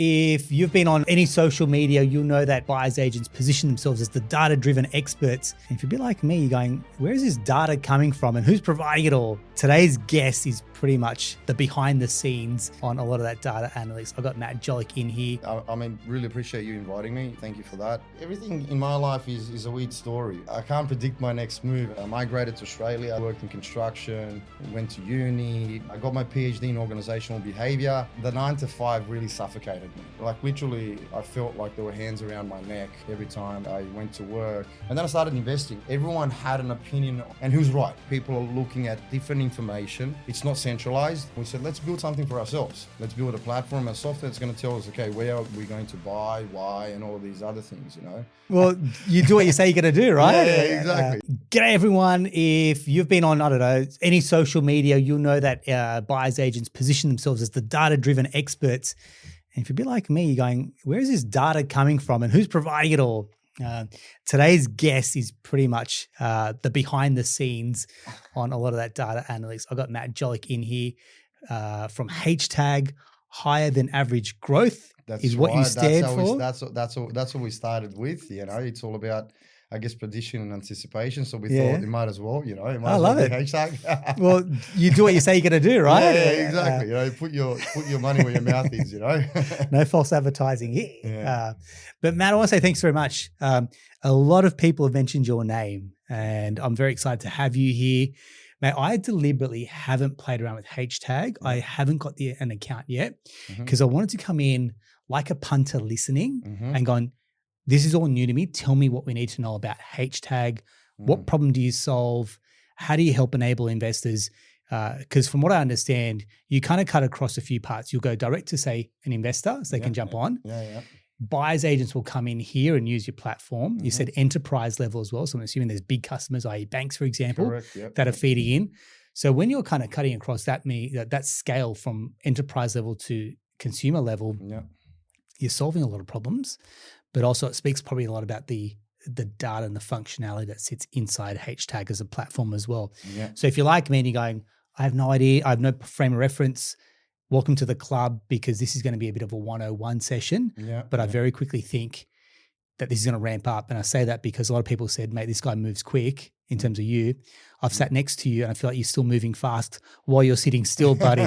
if you've been on any social media, you'll know that buyer's agents position themselves as the data-driven experts. And if you're a bit like me, you're going, where is this data coming from and who's providing it all? Today's guest is pretty much the behind the scenes on a lot of that data analytics. I've got Matija Djolic in here. I mean, really appreciate you inviting me. Thank you for that. Everything in my life is a weird story. I can't predict my next move. I migrated to Australia, I worked in construction, went to uni. I got my PhD in organisational behaviour. The 9 to 5 really suffocated me. Like literally, I felt like there were hands around my neck every time I went to work. And then I started investing. Everyone had an opinion, and who's right? People are looking at different information. It's not centralised. We said, let's build something for ourselves. Let's build a platform, a software that's going to tell us, okay, where are we going to buy, why, and all these other things, you know? Well, you do what you say you're going to do, right? Yeah, exactly. G'day everyone. If you've been on, I don't know, any social media, you'll know that buyer's agents position themselves as the data-driven experts. And if you're a bit like me, you're going, where is this data coming from and who's providing it all? Today's guest is pretty much the behind the scenes on a lot of that data analytics. I've got Matija Djolic in here from Htag, higher than average growth. That's is what right. you stand for. That's what we started with. You know, it's all about, I guess, prediction and anticipation. So we thought you might as well, you know. I love it. Hashtag. Well, you do what you say you're going to do, right? Yeah, exactly. You know, put your money where your mouth is. You know. No false advertising here. Yeah. But Matt, I want to say thanks very much. A lot of people have mentioned your name, and I'm very excited to have you here. Mate, I deliberately haven't played around with Htag. I haven't got an account yet because I wanted to come in like a punter listening and going, this is all new to me. Tell me what we need to know about Htag. What problem do you solve? How do you help enable investors? Because from what I understand, you kind of cut across a few parts. You'll go direct to, say, an investor so they can jump on. Yeah. Buyers agents will come in here and use your platform. You said enterprise level as well. So I'm assuming there's big customers, i.e. banks, for example, that are feeding in. So when you're kind of cutting across that scale from enterprise level to consumer level, you're solving a lot of problems, but also it speaks probably a lot about the data and the functionality that sits inside Htag as a platform as well. Yeah. So if you're like me and you're going, I have no idea, I have no frame of reference, welcome to the club, because this is going to be a bit of a 101 session. But I very quickly think that this is going to ramp up. And I say that because a lot of people said, mate, this guy moves quick in terms of you. I've sat next to you and I feel like you're still moving fast while you're sitting still, buddy.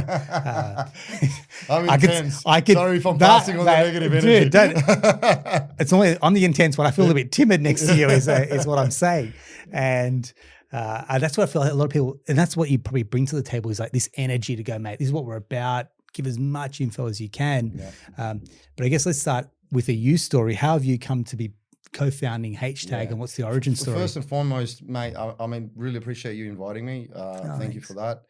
I'm intense. Sorry if I'm passing on the negative energy. Dude, I'm the intense one. I feel a bit timid next to you is what I'm saying. And that's what I feel like a lot of people, and that's what you probably bring to the table is like this energy to go, mate, this is what we're about. Give as much info as you can. But I guess let's start with a you story. How have you come to be co-founding Htag and what's the origin story? First and foremost, mate, I mean, really appreciate you inviting me. Thank you for that.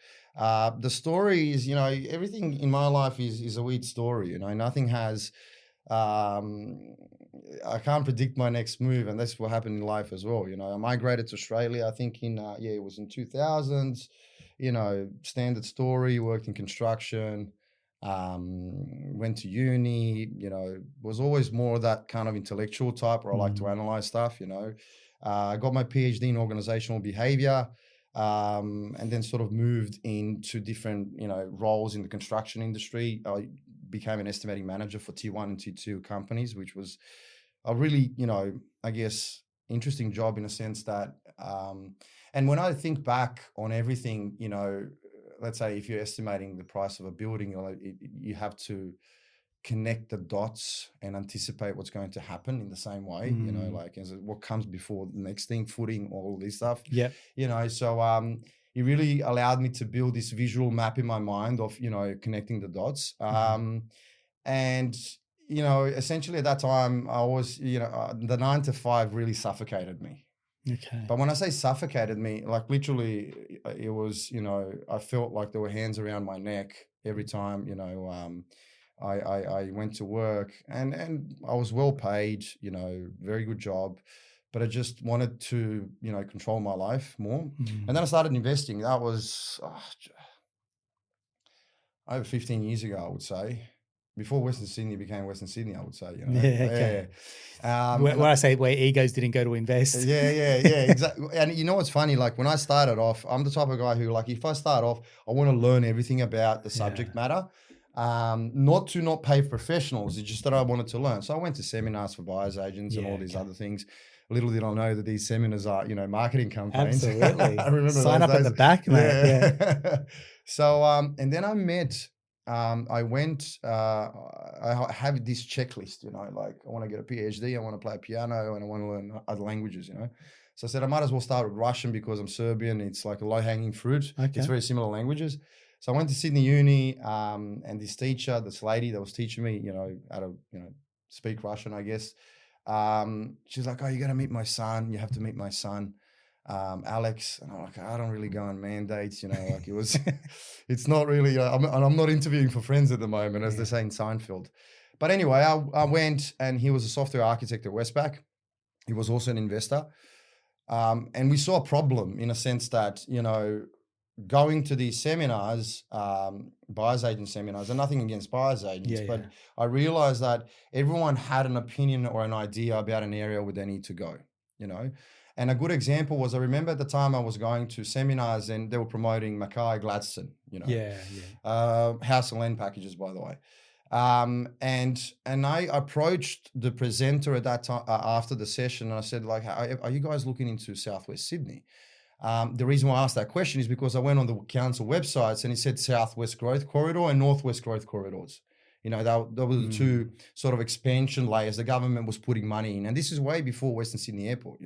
The story is, you know, everything in my life is a weird story. You know, nothing has, I can't predict my next move, and that's what happened in life as well. You know, I migrated to Australia, I think it was in 2000s, you know, standard story, worked in construction, went to uni, you know, was always more that kind of intellectual type where I like to analyze stuff, you know. I got my PhD in organisational behaviour, and then sort of moved into different, you know, roles in the construction industry. I became an estimating manager for tier 1 and tier 2 companies, which was a really, you know, I guess, interesting job in a sense that, and when I think back on everything, you know, let's say if you're estimating the price of a building, you have to connect the dots and anticipate what's going to happen in the same way, you know, like what comes before the next thing, footing, all this stuff. You know, so it really allowed me to build this visual map in my mind of, you know, connecting the dots. And, you know, essentially at that time, I was, you know, the 9 to 5 really suffocated me. Okay. But when I say suffocated me, like literally it was, you know, I felt like there were hands around my neck every time, you know, I went to work and I was well paid, you know, very good job, but I just wanted to, you know, control my life more. And then I started investing. That was over 15 years ago, I would say. Before Western Sydney became Western Sydney, I would say, you know. When I say where egos didn't go to invest. Exactly. And you know what's funny? Like when I started off, I'm the type of guy who, like, if I start off, I want to learn everything about the subject matter. Not to not pay professionals, it's just that I wanted to learn. So I went to seminars for buyers agents and all these other things. Little did I know that these seminars are, marketing campaigns. Absolutely. I remember sign those up days. at the back, mate. Yeah. So, and then I met, I went, I have this checklist, like I want to get a PhD, I want to play piano, and I want to learn other languages, So I said, I might as well start with Russian because I'm Serbian. It's like a low-hanging fruit. Okay. It's very similar languages. So I went to Sydney Uni, and this teacher, this lady that was teaching me, how to, speak Russian, I guess. She's like, oh, you got to meet my son. You have to meet my son, Alex. And I'm like, I don't really go on mandates, like it was, it's not really, I'm not interviewing for friends at the moment, as they say in Seinfeld. But anyway, I went, and he was a software architect at Westpac. He was also an investor. And we saw a problem in a sense that, going to these seminars, buyer's agent seminars, and nothing against buyer's agents, but I realized that everyone had an opinion or an idea about an area where they need to go, And a good example was, I remember at the time I was going to seminars and they were promoting Mackay Gladstone, house and land packages, by the way. And I approached the presenter at that time after the session, and I said, like, are you guys looking into Southwest Sydney? The reason why I asked that question is because I went on the council websites and it said Southwest Growth Corridor and Northwest Growth Corridors. That were the two sort of expansion layers the government was putting money in. And this is way before Western Sydney Airport,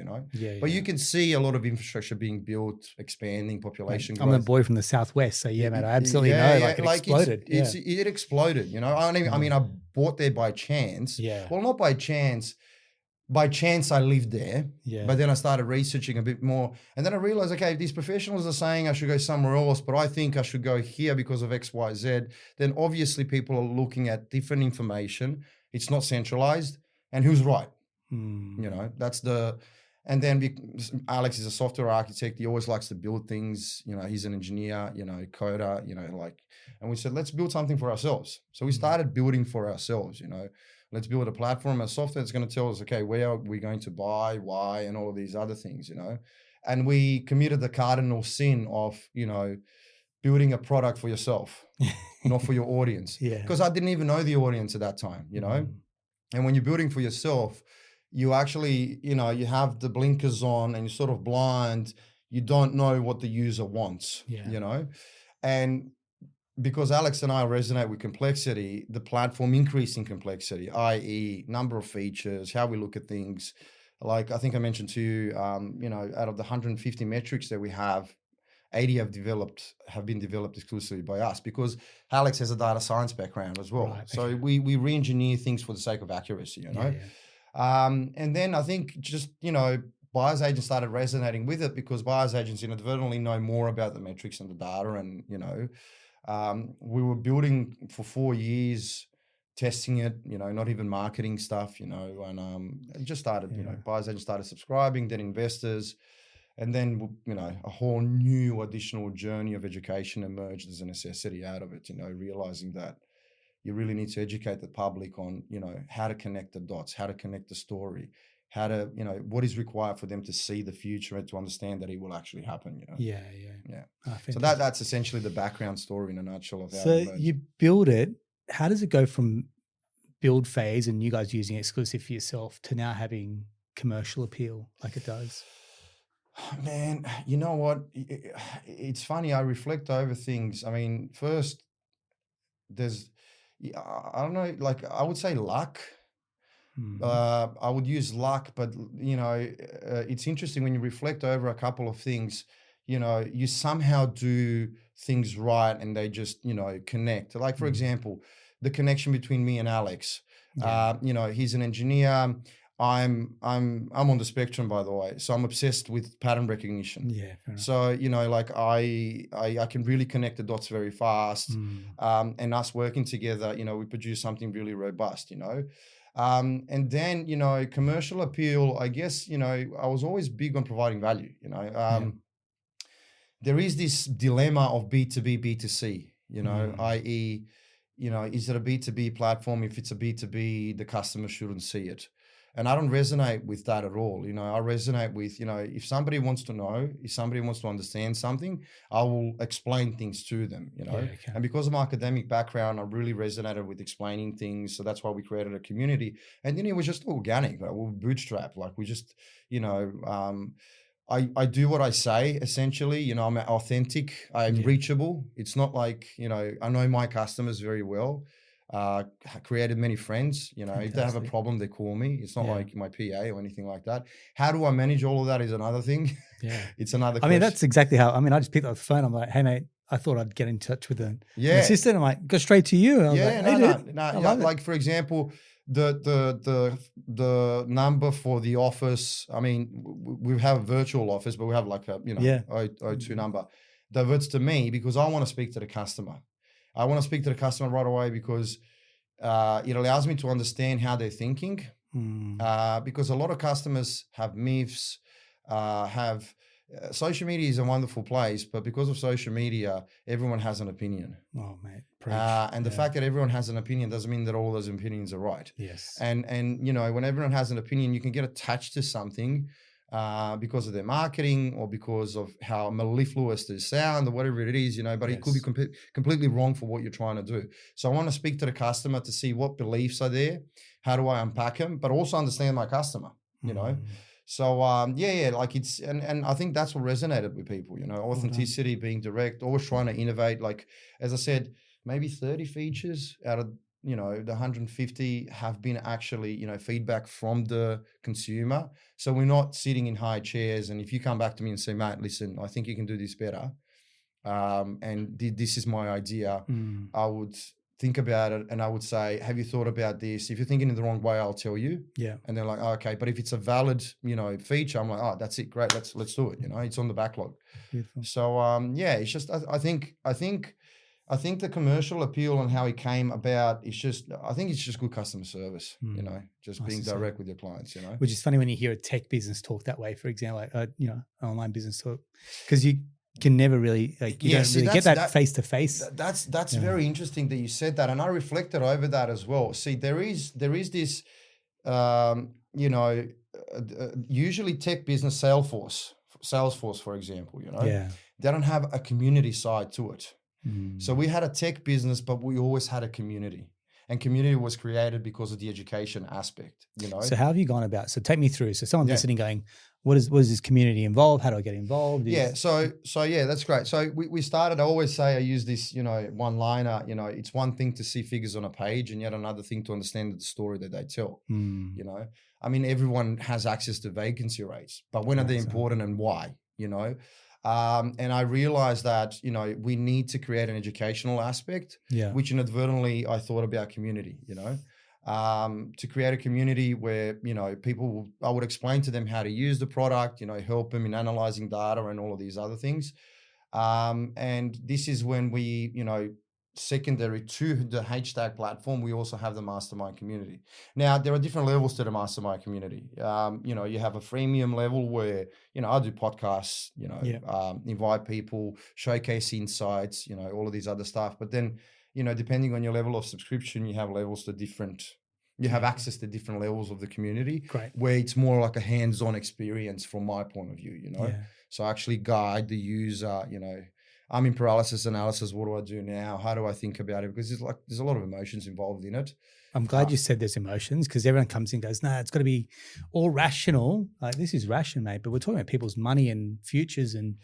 But you can see a lot of infrastructure being built, expanding, population growth. I'm a boy from the Southwest, so mate, I absolutely know. Like, it exploded. It exploded, I mean, I bought there by chance. Well, not by chance. By chance, I lived there, but then I started researching a bit more. And then I realized, okay, if these professionals are saying I should go somewhere else, but I think I should go here because of X, Y, Z, then obviously people are looking at different information. It's not centralized. And who's right? That's the... And then Alex is a software architect. He always likes to build things. He's an engineer, coder, and we said, let's build something for ourselves. So we started building for ourselves, Let's build a platform, a software that's going to tell us, okay, where are we going to buy, why, and all of these other things, And we committed the cardinal sin of, building a product for yourself, not for your audience. Because I didn't even know the audience at that time, And when you're building for yourself, you actually, you have the blinkers on and you're sort of blind. You don't know what the user wants, And because Alex and I resonate with complexity, the platform increasing complexity, i.e. number of features, how we look at things. Like I think I mentioned to you, out of the 150 metrics that we have, 80 have been developed exclusively by us, because Alex has a data science background as well. Right, so we re-engineer things for the sake of accuracy, And then I think just, buyer's agents started resonating with it because buyer's agents inadvertently know more about the metrics and the data, and, we were building for 4 years, testing it, not even marketing stuff, and it just started, buyers agents started subscribing, then investors, and then, a whole new additional journey of education emerged as a necessity out of it, realizing that you really need to educate the public on, how to connect the dots, how to connect the story, how to, what is required for them to see the future and to understand that it will actually happen, Yeah. So that's essentially the background story in a nutshell of how So you build it. How does it go from build phase and you guys using it exclusive for yourself to now having commercial appeal like it does? Man, you know what? It's funny. I reflect over things. I mean, first, I don't know, like I would say luck. I would use luck, but it's interesting when you reflect over a couple of things, you somehow do things right and they just, connect. Like, for example, the connection between me and Alex, he's an engineer. I'm on the spectrum, by the way. So I'm obsessed with pattern recognition. Yeah. So, like I can really connect the dots very fast. And us working together, we produce something really robust, And then, commercial appeal, I guess, I was always big on providing value, There is this dilemma of B2B, B2C, i.e., is it a B2B platform? If it's a B2B, the customer shouldn't see it. And I don't resonate with that at all. I resonate with, if somebody wants to know, if somebody wants to understand something, I will explain things to them, Okay. And because of my academic background, I really resonated with explaining things. So that's why we created a community. And then it was just organic. Like, we were bootstrapped. Like, we just, I do what I say, essentially. I'm authentic. I'm reachable. It's not like, I know my customers very well. Created many friends. If they have a problem, they call me. It's not like my PA or anything like that. How do I manage all of that is another thing. Yeah. It's another question. I mean, that's exactly how, I just picked up the phone. I'm like, hey, mate, I thought I'd get in touch with an assistant. I'm like, go straight to you. And Like, for example, the number for the office. I mean, we have a virtual office, but we have like a O2 number. Diverts to me because I want to speak to the customer. I want to speak to the customer right away because it allows me to understand how they're thinking. Because a lot of customers have myths, social media is a wonderful place, but because of social media, everyone has an opinion. Oh, mate. Preach. And the fact that everyone has an opinion doesn't mean that all those opinions are right. Yes. And when everyone has an opinion, you can get attached to something because of their marketing or because of how mellifluous they sound or whatever it is, but it could be completely wrong for what you're trying to do. So I want to speak to the customer to see what beliefs are there, how do I unpack them, but also understand my customer, So, like it's, and I think that's what resonated with people, authenticity, being direct, always trying to innovate. Like, as I said, maybe 30 features out of, the 150 have been actually, feedback from the consumer. So we're not sitting in high chairs. And if you come back to me and say, mate, listen, I think you can do this better. And this is my idea. I would think about it and I would say, have you thought about this? If you're thinking in the wrong way, I'll tell you. Yeah. And they're like, oh, okay. But if it's a valid, feature, I'm like, oh, that's it. Great. Let's do it. It's on the backlog. Beautiful. So, it's just, I think the commercial appeal and how it came about is just, I think it's just good customer service, just being direct with your clients, Which is funny when you hear a tech business talk that way, for example, like, online business talk, because you can never really, like, you don't really get that face to face. That's very interesting that you said that. And I reflected over that as well. See, there is this, usually tech business, Salesforce, for example, they don't have a community side to it. So we had a tech business, but we always had a community, and community was created because of the education aspect, So how have you gone about? So take me through. So someone listening going, what is this community involved? How do I get involved? So that's great. So we started, I always say, I use this, one liner, it's one thing to see figures on a page and yet another thing to understand the story that they tell, I mean, everyone has access to vacancy rates, but when are they important and why, and I realized that, we need to create an educational aspect, which inadvertently I thought about community, to create a community where, I would explain to them how to use the product, help them in analyzing data and all of these other things. And this is when we, secondary to the Htag platform, we also have the mastermind community. Now, there are different levels to the mastermind community. You have a freemium level where, I do podcasts, invite people, showcase insights, all of these other stuff. But then, depending on your level of subscription, you have levels to you have access to different levels of the community. Great. Where it's more like a hands-on experience from my point of view, So I actually guide the user, I'm in paralysis analysis. What do I do now? How do I think about it? Because there's a lot of emotions involved in it. I'm glad you said there's emotions, because everyone comes in and goes, no, it's got to be all rational. Like, this is rational, mate. But we're talking about people's money and futures, and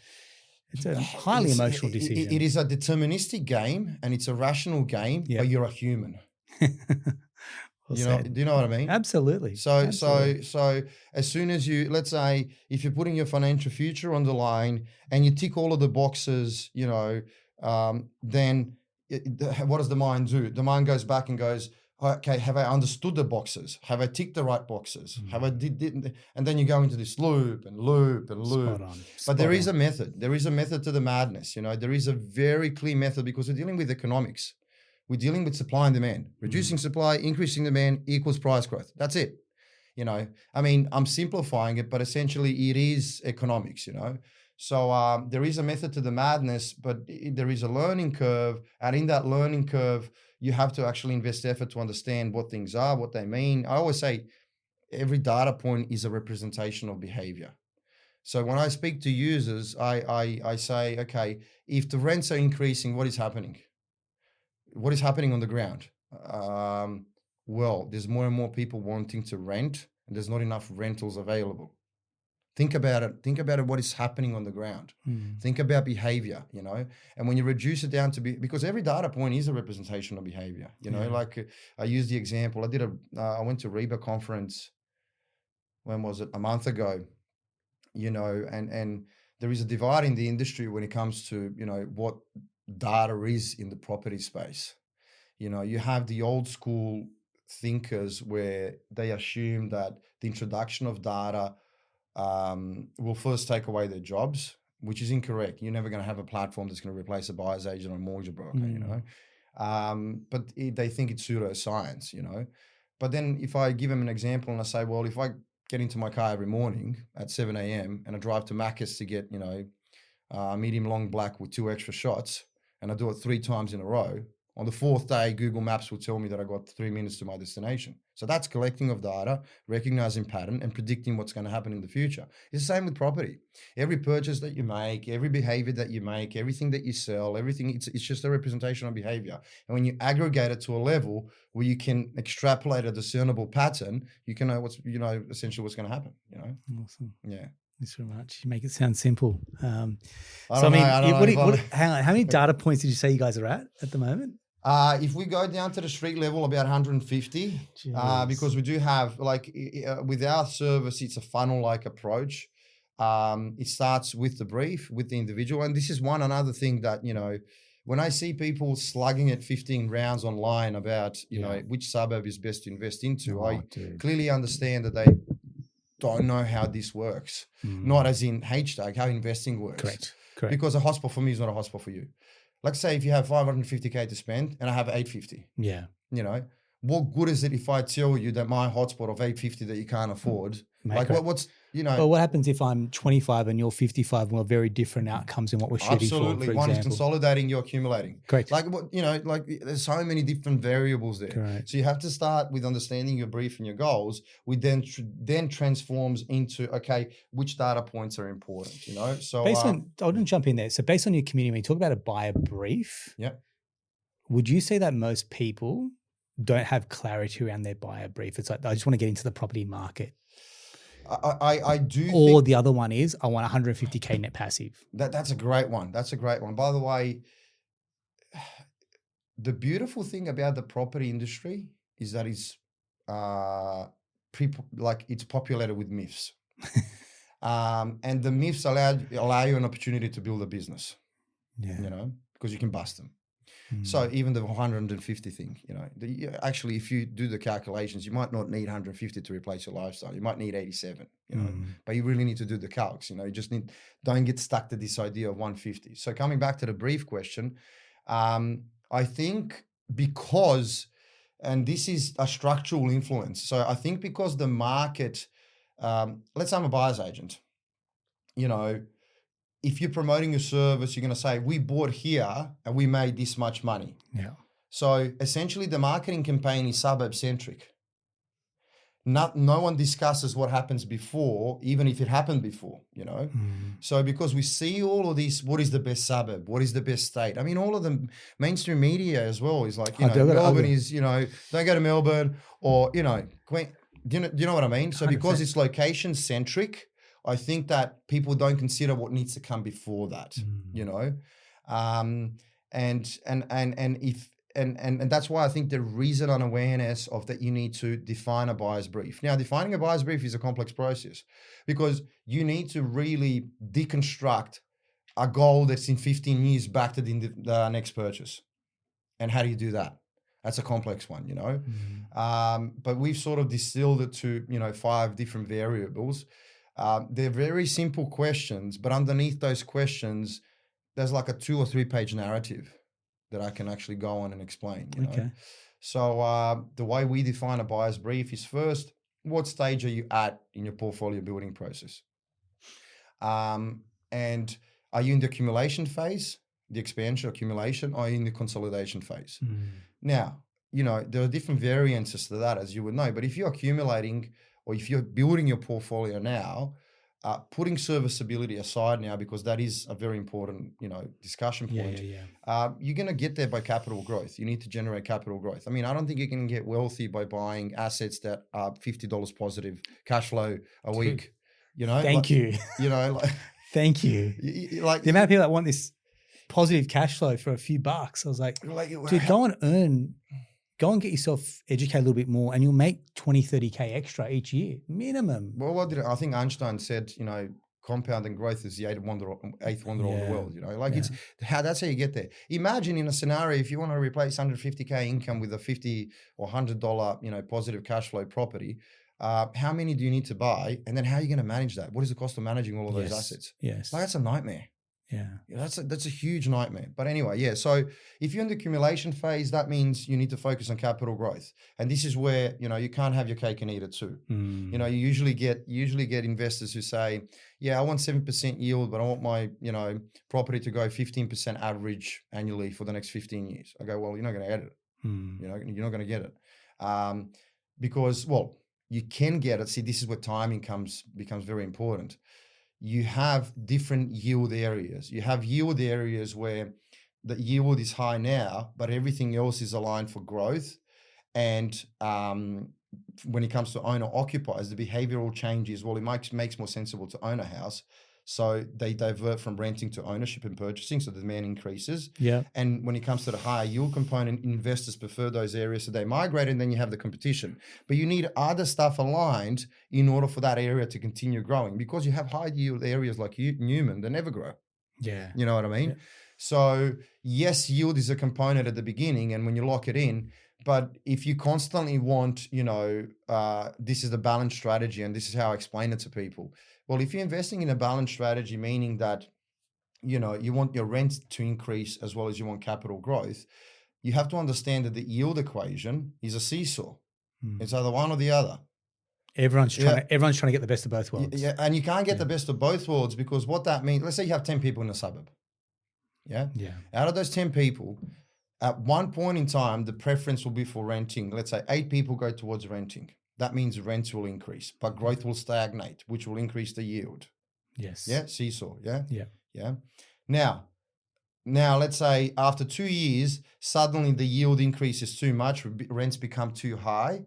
it's a highly emotional decision. It is a deterministic game and it's a rational game, but you're a human. Do you know what I mean? Absolutely. So as soon as let's say, if you're putting your financial future on the line and you tick all of the boxes, then what does the mind do? The mind goes back and goes, okay, have I understood the boxes? Have I ticked the right boxes? Have I did, and then you go into this loop and loop and loop. But there is a method. There is a method to the madness. There is a very clear method, because we're dealing with economics. We're dealing with supply and demand. Reducing supply, increasing demand equals price growth. That's it. I mean, I'm simplifying it, but essentially it is economics, So there is a method to the madness, but there is a learning curve. And in that learning curve, you have to actually invest effort to understand what things are, what they mean. I always say every data point is a representation of behavior. So when I speak to users, I say, okay, if the rents are increasing, what is happening? What is happening on the ground? Well, there's more and more people wanting to rent, and there's not enough rentals available. Think about it. Think about it. What is happening on the ground? Think about behavior, you know, and when you reduce it down to because every data point is a representation of behavior, you know, like I use the example. I went to REBA conference. When was it? A month ago, you know, and there is a divide in the industry when it comes to, you know, what data is in the property space. You know, you have the old school thinkers where they assume that the introduction of data will first take away their jobs, which is incorrect. You're never going to have a platform that's going to replace a buyer's agent or a mortgage broker, you know. But they think it's pseudoscience, you know. But then if I give them an example and I say, well, if I get into my car every morning at 7 a.m. and I drive to Macca's to get, you know, medium long black with 2 extra shots, and I do it 3 times in a row, on the 4th day, Google Maps will tell me that I got 3 minutes to my destination. So that's collecting of data, recognizing pattern, and predicting what's going to happen in the future. It's the same with property. Every purchase that you make, every behavior that you make, everything that you sell, everything, it's just a representation of behavior. And when you aggregate it to a level where you can extrapolate a discernible pattern, you can know essentially what's going to happen, you know? Awesome. Yeah. Thanks very much. You make it sound simple. How many data points did you say you guys are at the moment? If we go down to the street level, about 150, because we do have, like, with our service, it's a funnel-like approach. It starts with the brief, with the individual. And this is another thing that, you know, when I see people slugging at 15 rounds online about, you know, which suburb is best to invest into, I clearly understand that they don't know how this works. Not as in Htag, how investing works. Correct. Because a hotspot for me is not a hotspot for you. Like, say if you have 550K to spend and I have 850. Yeah. You know, what good is it if I tell you that my hotspot of 850 that you can't afford? Like, what's, you know. Well, what happens if I'm 25 and you're 55 and we're very different outcomes in what we're shooting for Absolutely. One is consolidating, you're accumulating. Correct. Like, what, you know, like there's so many different variables there. Correct. So you have to start with understanding your brief and your goals, which then transforms into, okay, which data points are important, you know? So I didn't jump in there. So based on your community, when you talk about a buyer brief, would you say that most people don't have clarity around their buyer brief? It's like, I just want to get into the property market. I do. Or the other one is, I want 150K net passive. That's a great one. That's a great one. By the way, the beautiful thing about the property industry is that it's it's populated with myths, and the myths allow you an opportunity to build a business. Yeah. You know, because you can bust them. So even the 150 thing, you know, actually, if you do the calculations, you might not need 150 to replace your lifestyle. You might need 87, you know, but you really need to do the calcs. You know, you just don't get stuck to this idea of 150. So coming back to the brief question, I think because, and this is a structural influence. So I think because the market, let's say I'm a buyer's agent, you know, if you're promoting your service, you're going to say, we bought here and we made this much money. Yeah. So essentially the marketing campaign is suburb centric. No one discusses what happens before, even if it happened before, you know? So because we see all of these, what is the best suburb? What is the best state? I mean, all of the mainstream media as well is like, you know, Melbourne is, you know, don't go to Melbourne, or, you know, do you know what I mean? So 100%. Because it's location centric, I think that people don't consider what needs to come before that, you know, and that's why I think there is an awareness of that you need to define a buyer's brief. Now, defining a buyer's brief is a complex process because you need to really deconstruct a goal that's in 15 years back to the next purchase. And how do you do that? That's a complex one, you know, but we've sort of distilled it to, you know, 5 different variables. They're very simple questions, but underneath those questions, there's like a 2 or 3 page narrative that I can actually go on and explain. You know? So the way we define a buyer's brief is first, what stage are you at in your portfolio building process? And are you in the accumulation phase, the expansion accumulation, or are you in the consolidation phase? Now, you know, there are different variances to that, as you would know, but if you're accumulating, or if you're building your portfolio now, putting serviceability aside now, because that is a very important, discussion point. You're going to get there by capital growth. You need to generate capital growth. I mean, I don't think you can get wealthy by buying assets that are $50 positive cash flow a week. Thank you. Thank you. Like the amount of people that want this positive cash flow for a few bucks. I was like dude, go and get yourself educated a little bit more and you'll make 20, 30K extra each year, minimum. Well, I think Einstein said, compounding growth is the eighth wonder of the world, it's that's how you get there. Imagine in a scenario, if you want to replace 150K income with a $50 or $100, positive cash flow property, how many do you need to buy? And then how are you going to manage that? What is the cost of managing all of those assets? Yes. Like, that's a nightmare. Yeah. That's a huge nightmare. But anyway, so if you're in the accumulation phase, that means you need to focus on capital growth. And this is where, you can't have your cake and eat it too. You usually get investors who say, I want 7% yield, but I want my, property to go 15% average annually for the next 15 years. I go, well, you're not going to get it. You're not going to get it. Because, well, you can get it. See, this is where timing becomes very important. You have different yield areas. You have yield areas where the yield is high now, but everything else is aligned for growth. And when it comes to owner occupiers, the behavioral changes, well, it makes more sensible to own a house. So they divert from renting to ownership and purchasing, so the demand increases. Yeah. And when it comes to the higher yield component, investors prefer those areas, so they migrate, and then you have the competition. But you need other stuff aligned in order for that area to continue growing, because you have high yield areas like Newman, they never grow. Yeah. You know what I mean? Yeah. So yes, yield is a component at the beginning, and when you lock it in. But if you constantly want, this is the balanced strategy, and this is how I explain it to people. Well, if you're investing in a balanced strategy, meaning that, you want your rent to increase as well as you want capital growth, you have to understand that the yield equation is a seesaw. It's either one or the other. Everyone's trying to get the best of both worlds. Yeah, and you can't get the best of both worlds, because what that means, let's say you have 10 people in a suburb. Yeah? Yeah. Out of those 10 people, at one point in time, the preference will be for renting. Let's say 8 people go towards renting. That means rents will increase, but growth will stagnate, which will increase the yield. Yes. Yeah, seesaw. Yeah. Yeah. Yeah. Now, let's say after 2 years, suddenly the yield increases too much, rents become too high.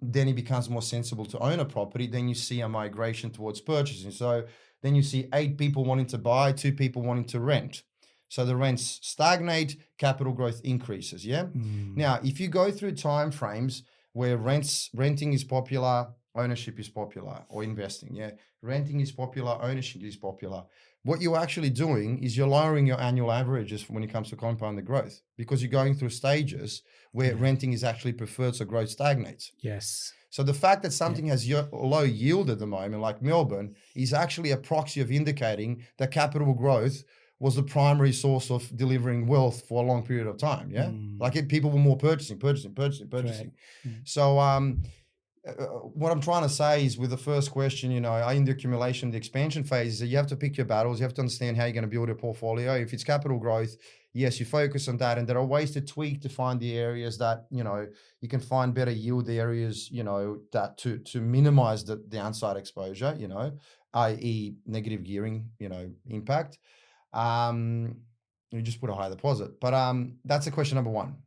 Then it becomes more sensible to own a property. Then you see a migration towards purchasing. So then you see 8 people wanting to buy, 2 people wanting to rent. So the rents stagnate, capital growth increases. Yeah. Now, if you go through time frames where renting is popular, ownership is popular, or investing. Yeah. Renting is popular, ownership is popular. What you're actually doing is you're lowering your annual averages when it comes to compounded growth, because you're going through stages where renting is actually preferred, so growth stagnates. Yes. So the fact that something has low yield at the moment, like Melbourne, is actually a proxy of indicating that capital growth was the primary source of delivering wealth for a long period of time. Yeah. People were more purchasing. Right. So, what I'm trying to say is, with the first question, in the accumulation, the expansion phase, you have to pick your battles. You have to understand how you're going to build a portfolio. If it's capital growth, yes, you focus on that. And there are ways to tweak to find the areas that, you can find better yield areas, that to minimize the downside exposure, i.e. negative gearing, impact. You just put a high deposit. But that's the question number one.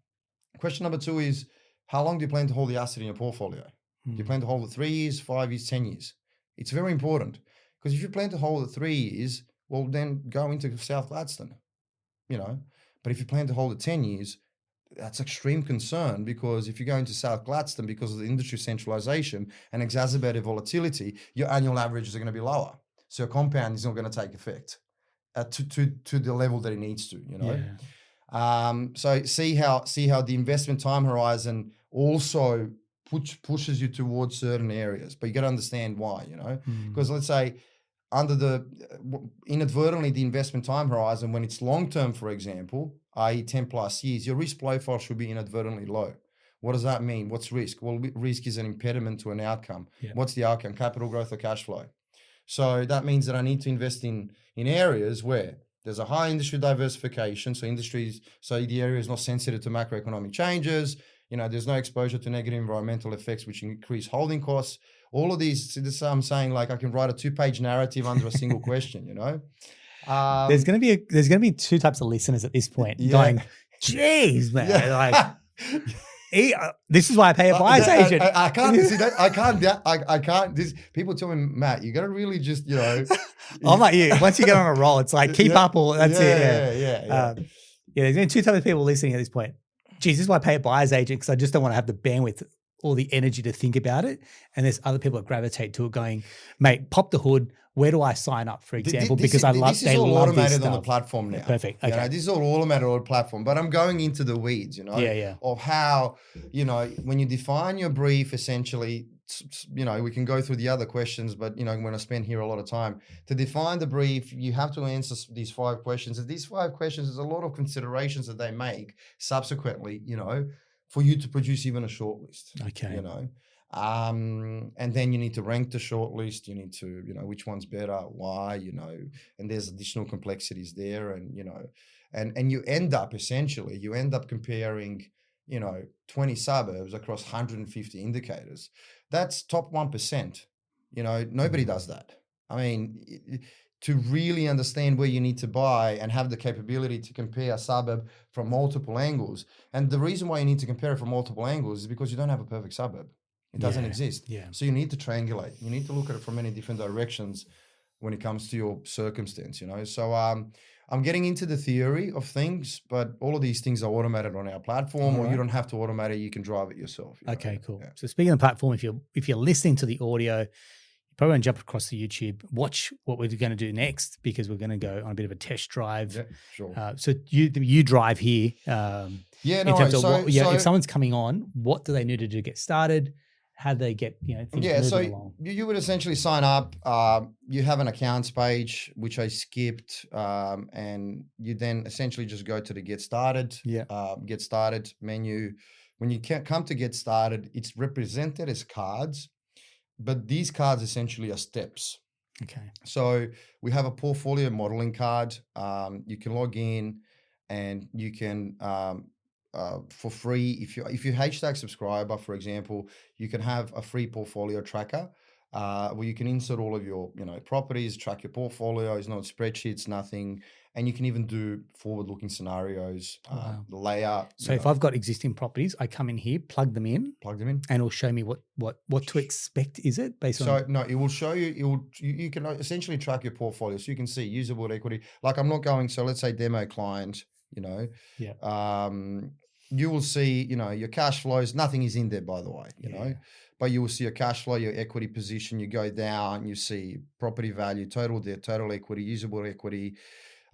Question number two is, how long do you plan to hold the asset in your portfolio? Do you plan to hold it 3 years, 5 years, 10 years? It's very important, because if you plan to hold it 3 years, well, then go into South Gladstone, But if you plan to hold it 10 years, that's extreme concern, because if you go into South Gladstone, because of the industry centralization and exacerbated volatility, your annual averages are going to be lower. So your compound is not going to take effect to the level that it needs to, So see how the investment time horizon also pushes you towards certain areas, but you got to understand why, because let's say inadvertently the investment time horizon, when it's long term, for example, i.e. 10 plus years, your risk profile should be inadvertently low. What does that mean? What's risk? Well, risk is an impediment to an outcome. Yeah. What's the outcome? Capital growth or cash flow? So that means that I need to invest in areas where there's a high industry diversification. So the area is not sensitive to macroeconomic changes. There's no exposure to negative environmental effects, which increase holding costs. All of these, this is I'm saying, like I can write a 2-page narrative under a single question, There's going to be two types of listeners at this point going, geez, man, this is why I pay a buyer's agent. I can't see that. I can't. This people tell me, Matt, you got to really just, I'm like you. Once you get on a roll, it's like keep up or that's it. Yeah. There's going to be two types of people listening at this point. Geez, this is why I pay a buyer's agent, because I just don't want to have the bandwidth or the energy to think about it. And there's other people that gravitate to it going, mate, pop the hood. Where do I sign up, for example? Because I love, they love this automated on the platform now. Perfect. Okay. This is all automated on the platform, but I'm going into the weeds, of how, when you define your brief, essentially, we can go through the other questions, but, I'm going to spend here a lot of time. To define the brief, you have to answer these 5 questions. And these 5 questions, there's a lot of considerations that they make subsequently, for you to produce even a shortlist. Okay. And then you need to rank the shortlist. You need to, which one's better, why, and there's additional complexities there. And, and you end up comparing, 20 suburbs across 150 indicators. That's top 1%. Nobody does that. I mean, to really understand where you need to buy and have the capability to compare a suburb from multiple angles. And the reason why you need to compare it from multiple angles is because you don't have a perfect suburb. It doesn't exist. Yeah. So you need to triangulate. You need to look at it from many different directions when it comes to your circumstance, So I'm getting into the theory of things, but all of these things are automated on our platform, or you don't have to automate it. You can drive it yourself. Okay, cool. Yeah. So speaking of the platform, if you're listening to the audio, you probably want to jump across to YouTube, watch what we're going to do next, because we're going to go on a bit of a test drive. Yeah, sure. So you drive here. If someone's coming on, what do they need to do to get started? How do they get things moving along? You would essentially sign up. You have an accounts page, which I skipped, and you then essentially just go to the get started. Get started menu. When you come to get started, it's represented as cards, but these cards essentially are steps. Okay. So we have a portfolio modeling card. You can log in, and you can. For free, if you're Htag subscriber, for example, you can have a free portfolio tracker where you can insert all of your properties, track your portfolios, no spreadsheets, nothing, and you can even do forward-looking scenarios, the layout. So if I've got existing properties, I come in here, plug them in, and it'll show me what to expect. Is it based on? So no, it will show you. You can essentially track your portfolio, so you can see usable equity. Like I'm not going. So let's say demo client. You will see, your cash flows. Nothing is in there, by the way, but you will see your cash flow, your equity position. You go down, you see property value, total debt, total equity, usable equity,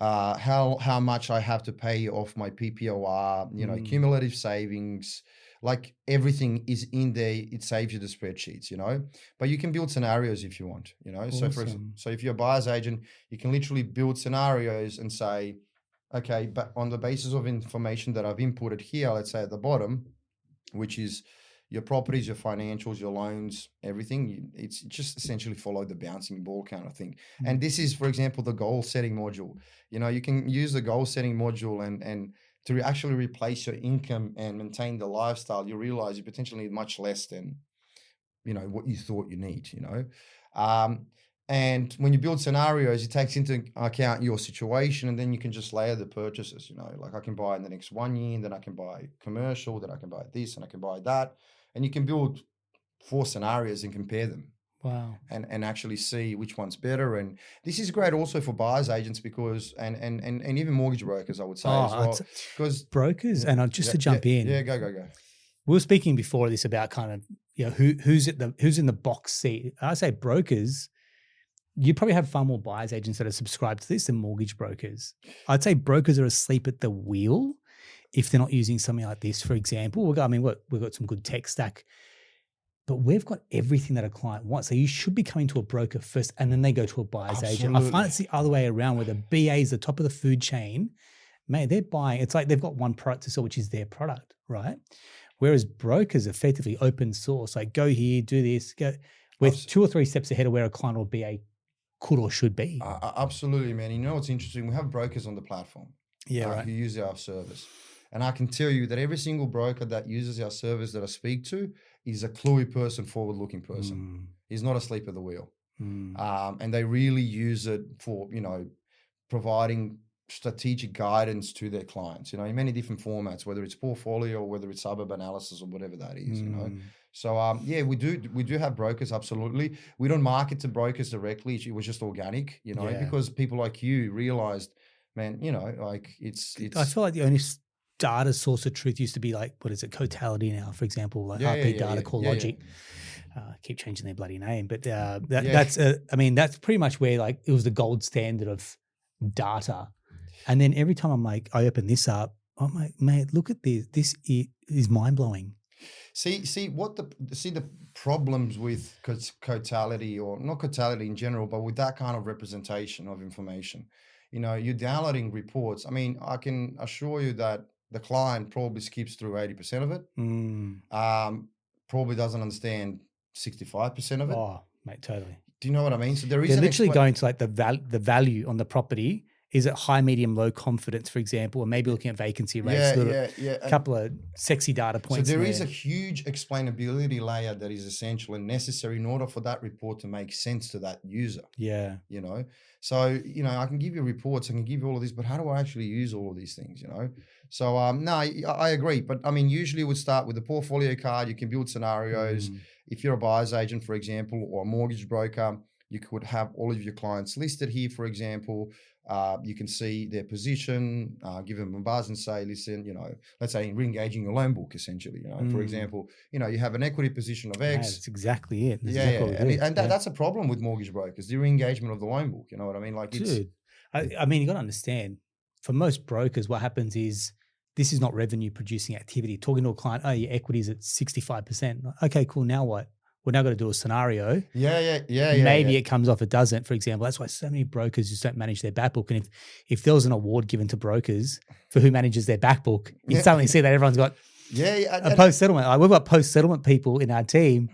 how much I have to pay off my PPOR, cumulative savings, like everything is in there. It saves you the spreadsheets, but you can build scenarios if you want, Awesome. So if you're a buyer's agent, you can literally build scenarios and say, okay, but on the basis of information that I've inputted here, let's say at the bottom, which is your properties, your financials, your loans, everything, it's just essentially follow the bouncing ball kind of thing. Mm-hmm. And this is, for example, the goal setting module. You can use the goal setting module and to actually replace your income and maintain the lifestyle, you realize you potentially need much less than, what you thought you need, And when you build scenarios, it takes into account your situation, and then you can just layer the purchases, like I can buy in the next 1 year, then I can buy commercial, then I can buy this and I can buy that. And you can build 4 scenarios and compare them. Wow. And actually see which one's better. And this is great also for buyers agents because, and even mortgage brokers, I would say as well. Because brokers, and to jump in. Yeah, go. We were speaking before this about kind of, who's in the box seat. I say brokers. You probably have far more buyers agents that are subscribed to this than mortgage brokers. I'd say brokers are asleep at the wheel if they're not using something like this. For example, we've got some good tech stack, but we've got everything that a client wants. So you should be coming to a broker first, and then they go to a buyer's agent. I find it's the other way around, where the BA is the top of the food chain. Mate, they're buying. It's like they've got one product to sell, which is their product, right? Whereas brokers are effectively open source. Like go here, do this, go. We're 2 or 3 steps ahead of where a client or BA could or should be. Absolutely, man. You know what's interesting? We have brokers on the platform. Yeah, right. Who use our service. And I can tell you that every single broker that uses our service that I speak to is a cluey person, forward-looking person. He's not asleep at the wheel. And they really use it for, providing strategic guidance to their clients, in many different formats, whether it's portfolio or whether it's suburb analysis or whatever that is, So, we do have brokers, absolutely. We don't market to brokers directly. It was just organic, because people like you realized, man, it's. I feel like the only data source of truth used to be like, what is it, Cotality now, for example, like Heartbeat Data, CoreLogic. Keep changing their bloody name, but that's that's pretty much where like it was the gold standard of data. And then every time I open this up, I'm like, mate, look at this. This is mind blowing. See the problems with Cotality, or not Cotality in general, but with that kind of representation of information. You're downloading reports. I mean, I can assure you that the client probably skips through 80% of it. Probably doesn't understand 65% of it. Oh, mate, totally. Do you know what I mean? So they're literally going to like the value on the property. Is it high, medium, low confidence, for example, or maybe looking at vacancy rates? A couple of sexy data points. So there is a huge explainability layer that is essential and necessary in order for that report to make sense to that user. Yeah. So, I can give you reports, I can give you all of this, but how do I actually use all of these things, So, no, I agree. But I mean, usually it would start with a portfolio card. You can build scenarios. If you're a buyer's agent, for example, or a mortgage broker, you could have all of your clients listed here, for example. You can see their position, give them a buzz and say, listen, let's say re-engaging your loan book, essentially, for example, you have an equity position of X. That's exactly it. That's a problem with mortgage brokers, the re-engagement of the loan book. You know what I mean? Like, dude, I mean, you got to understand, for most brokers, what happens is this is not revenue producing activity. Talking to a client, your equity is at 65%. Okay, cool. Now what? We're now going to do a scenario. Maybe it comes off, it doesn't, for example. That's why so many brokers just don't manage their back book. And if there was an award given to brokers for who manages their back book, you suddenly see that everyone's got a post-settlement. Like, we've got post-settlement people in our team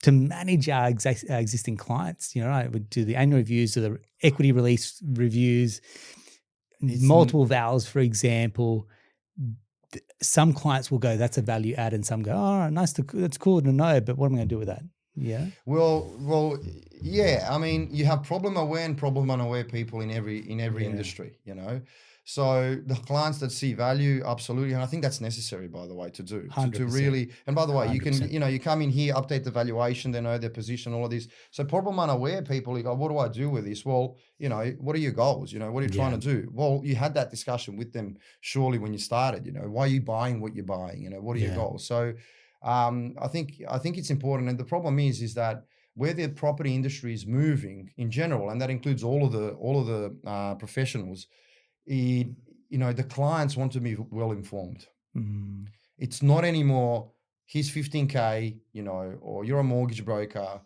to manage our existing clients. We do the annual reviews, do the equity release reviews, multiple vals, for example. Some clients will go, that's a value add, and some go, oh, that's cool to know, but what am I going to do with that? Yeah. Well, yeah. I mean, you have problem aware and problem unaware people in every industry, So the clients that see value, absolutely, and I think that's necessary, by the way, to do to really. And by the way, 100%. You can, you come in here, update the valuation, they know their position, all of this. So problem unaware people, you go, what do I do with this? Well, what are your goals? What are you trying to do? Well, you had that discussion with them surely when you started. Why are you buying what you're buying? What are your goals? So I think it's important, and the problem is that where the property industry is moving in general, and that includes all of the professionals. The clients want to be well informed. It's not anymore, here's 15K, or you're a mortgage broker,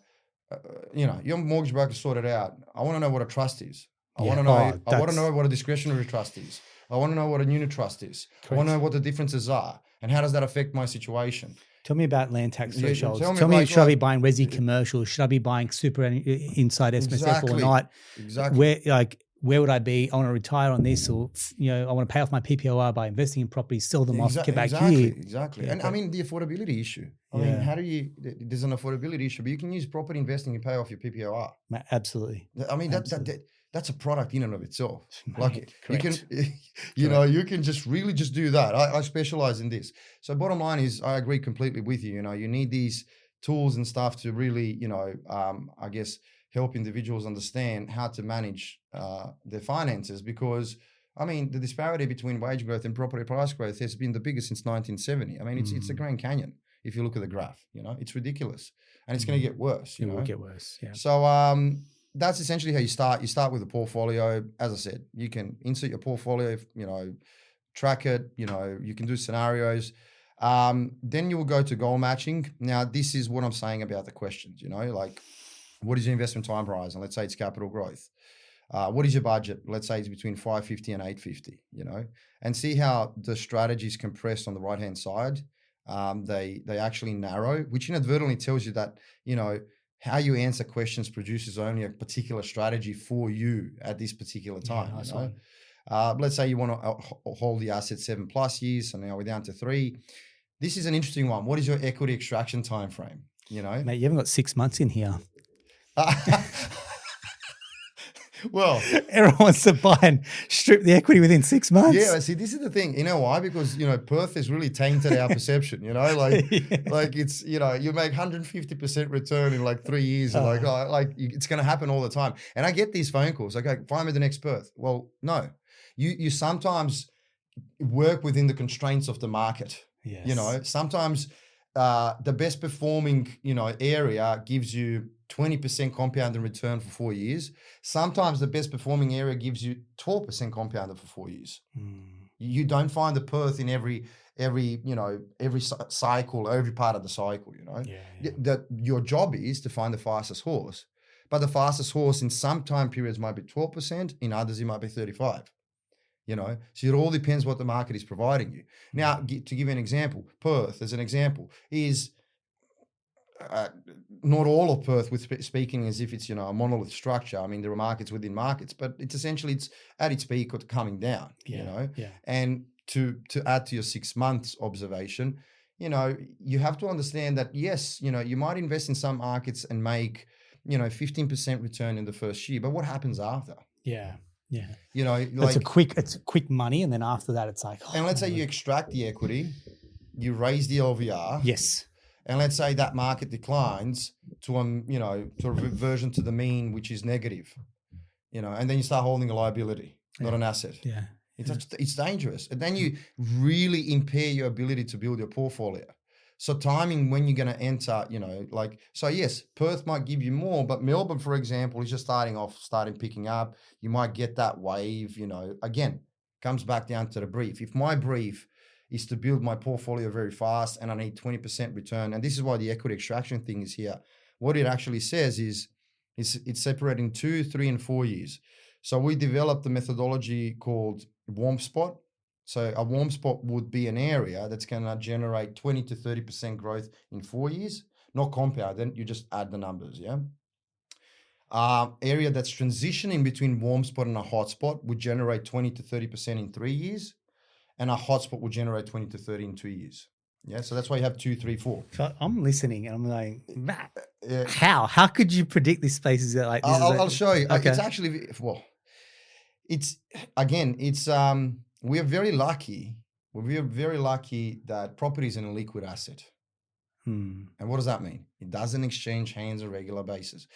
your mortgage broker sorted out. I want to know what a trust is. I want to know what a discretionary trust is. I want to know what a unit trust is. Correct. I want to know what the differences are and how does that affect my situation. Tell me about land tax thresholds. Tell me, should I be buying resi commercial? Should I be buying super inside SMSF or not? Exactly. Where would I be? I want to retire on this, or I want to pay off my PPOR by investing in properties, sell them off, get back here. Exactly. And I mean, the affordability issue. I mean, how do you? There's an affordability issue, but you can use property investing and pay off your PPOR. Absolutely. I mean, that's a product in and of itself. Like, correct. You can just really just do that. I specialize in this. So bottom line is, I agree completely with you. You need these tools and stuff to really, I guess, help individuals understand how to manage their finances, because I mean, the disparity between wage growth and property price growth has been the biggest since 1970. I mean, it's a Grand Canyon. If you look at the graph, it's ridiculous, and it's going to get worse. It will get worse. Yeah. So that's essentially how you start. You start with a portfolio. As I said, you can insert your portfolio. Track it. You can do scenarios. Then you will go to goal matching. Now, this is what I'm saying about the questions. Like, what is your investment time horizon? Let's say it's capital growth. What is your budget? Let's say it's between 550 and 850, and see how the strategies compressed on the right-hand side. They actually narrow, which inadvertently tells you that, how you answer questions produces only a particular strategy for you at this particular time. Let's say you want to hold the asset 7+ years, so now we're down to 3. This is an interesting one. What is your equity extraction time frame? You know, mate, you haven't got 6 months in here. Well, everyone wants to buy and strip the equity within 6 months. Yeah, see, this is the thing. You know why? Because, Perth has really tainted our perception, like it's, you make 150% return in like 3 years and it's going to happen all the time. And I get these phone calls. Okay, find me the next Perth. Well, no, you sometimes work within the constraints of the market. Yes. Sometimes the best performing, area gives you 20% compounded return for 4 years. Sometimes the best performing area gives you 12% compounded for 4 years. You don't find the Perth in every cycle, every part of the cycle, That your job is to find the fastest horse, but the fastest horse in some time periods might be 12%, in others it might be 35%. So it all depends what the market is providing you. Now, to give you an example, Perth, as an example, is not all of Perth, with speaking as if it's a monolith structure. I mean, there are markets within markets, but it's essentially at its peak or coming down. And to add to your 6 months observation, you have to understand that yes, you might invest in some markets and make 15% return in the first year, but what happens after? Yeah. It's quick money, and then after that, it's like. And let's say you extract the equity, you raise the LVR. Yes. And let's say that market declines to a reversion to the mean, which is negative, and then you start holding a liability, not an asset. Yeah. It's dangerous. And then you really impair your ability to build your portfolio. So timing when you're going to enter, so yes, Perth might give you more, but Melbourne, for example, is just starting picking up. You might get that wave, again, comes back down to the brief. If my brief is to build my portfolio very fast and I need 20% return, and this is why the equity extraction thing is here. What it actually says is it's separating 2, 3, and 4 years. So we developed a methodology called warm spot. So a warm spot would be an area that's going to generate 20 to 30% growth in 4 years, not compound. Then you just add the numbers, yeah? Area that's transitioning between warm spot and a hot spot would generate 20 to 30% in 3 years, and a hot spot would generate 20 to 30 in 2 years. Yeah, so that's why you have 2, 3, 4. So I'm listening and I'm like, Matt, how could you predict this space is like this? I'll show you. Okay. It's actually, we're very lucky. We're very lucky that property is an illiquid asset. And what does that mean? It doesn't exchange hands on a regular basis,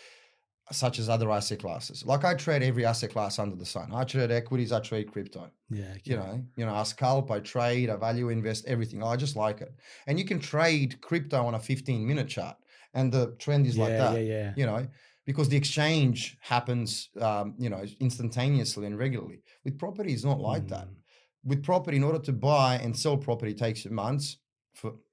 such as other asset classes. Like I trade every asset class under the sun. I trade equities, I trade crypto. Yeah. Okay. I scalp, I trade, I value invest, everything. I just like it. And you can trade crypto on a 15-minute chart, and the trend is like that. Yeah. Because the exchange happens, instantaneously and regularly. With property, it's not like that. With property, in order to buy and sell property, takes months.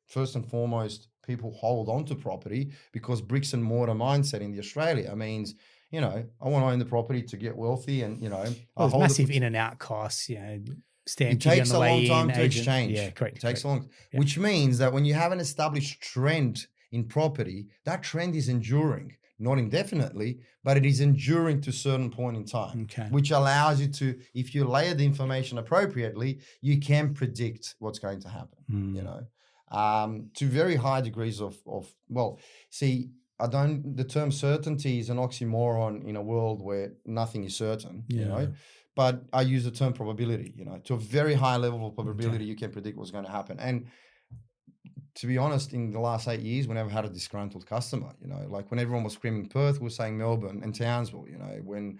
First and foremost, people hold on to property because bricks and mortar mindset in Australia means, I want to own the property to get wealthy, and there's massive in and out costs. Stamp duty on the way in. It takes a long time to exchange. Yeah, correct. It takes long, which means that when you have an established trend in property, that trend is enduring, not indefinitely, but it is enduring to a certain point in time, which allows you to, if you layer the information appropriately, you can predict what's going to happen, to very high degrees of the term certainty is an oxymoron in a world where nothing is certain, but I use the term probability, to a very high level of probability, you can predict what's going to happen. And to be honest, in the last 8 years, we never had a disgruntled customer, like when everyone was screaming Perth, we were saying Melbourne and Townsville, when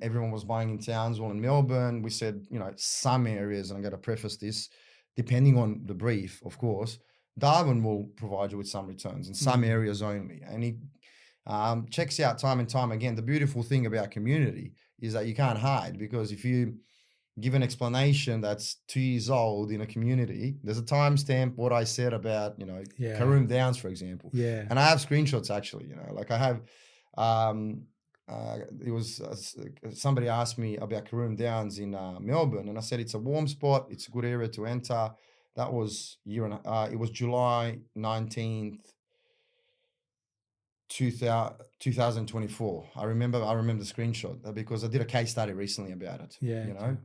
everyone was buying in Townsville and Melbourne, we said, some areas, and I'm going to preface this, depending on the brief, of course, Darwin will provide you with some returns in some areas only. And he checks out time and time again. The beautiful thing about community is that you can't hide, because if you give an explanation that's 2 years old in a community, there's a timestamp what I said about, Karoom Downs, for example. Yeah. And I have screenshots actually, like I have, somebody asked me about Karoom Downs in Melbourne, and I said it's a warm spot, it's a good area to enter. That was it was July 19th, 2024. I remember the screenshot because I did a case study recently about it. Yeah. You know,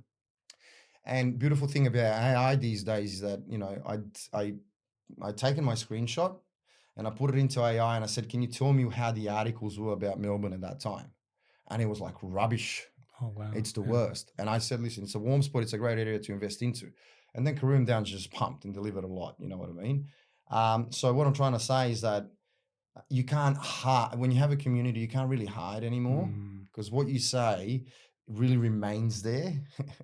and beautiful thing about AI these days is that, you know, I'd taken my screenshot and I put it into AI and I said, can you tell me how the articles were about Melbourne at that time? And it was like rubbish. Oh, wow. It's the worst. And I said, listen, it's a warm spot. It's a great area to invest into. And then Karoom Downs just pumped and delivered a lot. You know what I mean? So what I'm trying to say is that you can't hide. When you have a community, you can't really hide anymore because what you say really remains there,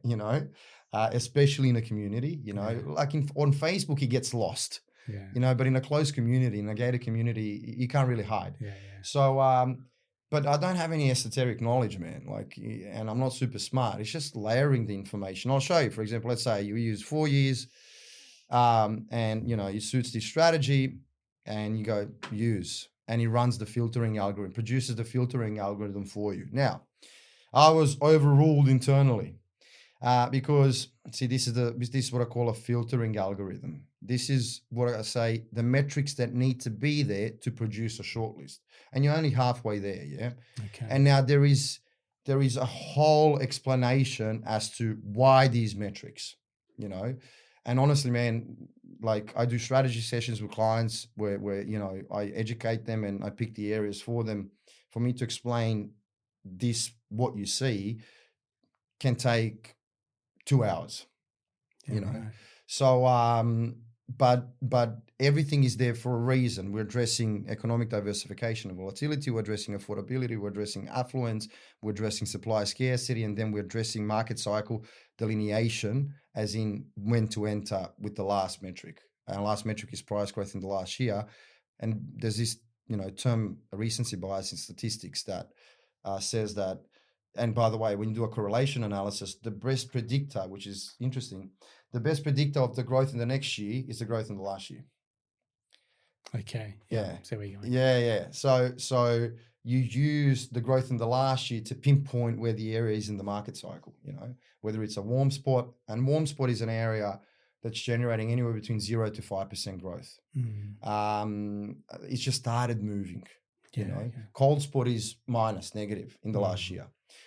you know, especially in a community, you know, like on Facebook, it gets lost, you know, but in a close community, in a gated community, you can't really hide. So, but I don't have any esoteric knowledge, man, like, and I'm not super smart. It's just layering the information. I'll show you, for example, let's say you use 4 years and, you know, it suits this strategy and you go use, and he runs the filtering algorithm, produces the filtering algorithm for you. Now, I was overruled internally because, see, this is what I call a filtering algorithm. This is what I say, the metrics that need to be there to produce a shortlist. And you're only halfway there, yeah? Okay. And now there is a whole explanation as to why these metrics, you know? And honestly, man, like I do strategy sessions with clients where you know, I educate them and I pick the areas for them. For me to explain this, what you see, can take 2 hours, you know. Right. So, but everything is there for a reason. We're addressing economic diversification and volatility. We're addressing affordability. We're addressing affluence. We're addressing supply scarcity, and then we're addressing market cycle delineation, as in when to enter with the last metric. Our last metric is price growth in the last year, and there's this, you know, term recency bias in statistics that says that. And by the way, when you do a correlation analysis, the best predictor, which is interesting, the best predictor of the growth in the next year is the growth in the last year. Okay. Yeah. So where you going? Yeah. So you use the growth in the last year to pinpoint where the area is in the market cycle, you know, whether it's a warm spot, and warm spot is an area that's generating anywhere between 0 to 5% growth. It's just started moving, you know. Cold spot is negative in the last year.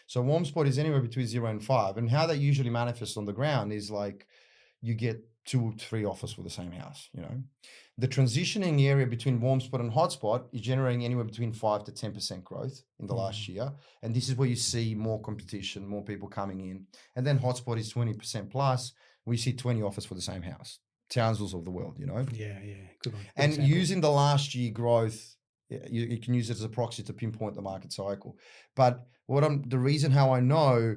So warm spot is anywhere between 0 and 5. And how that usually manifests on the ground is like you get 2 or 3 offers for the same house, you know. The transitioning area between warm spot and hot spot is generating anywhere between 5 to 10% growth in the last year. And this is where you see more competition, more people coming in. And then hot spot is 20% plus. We see 20 offers for the same house. Townsvilles of the world, you know. Yeah. Good one. And example. Using the last year growth, you can use it as a proxy to pinpoint the market cycle. But the reason how I know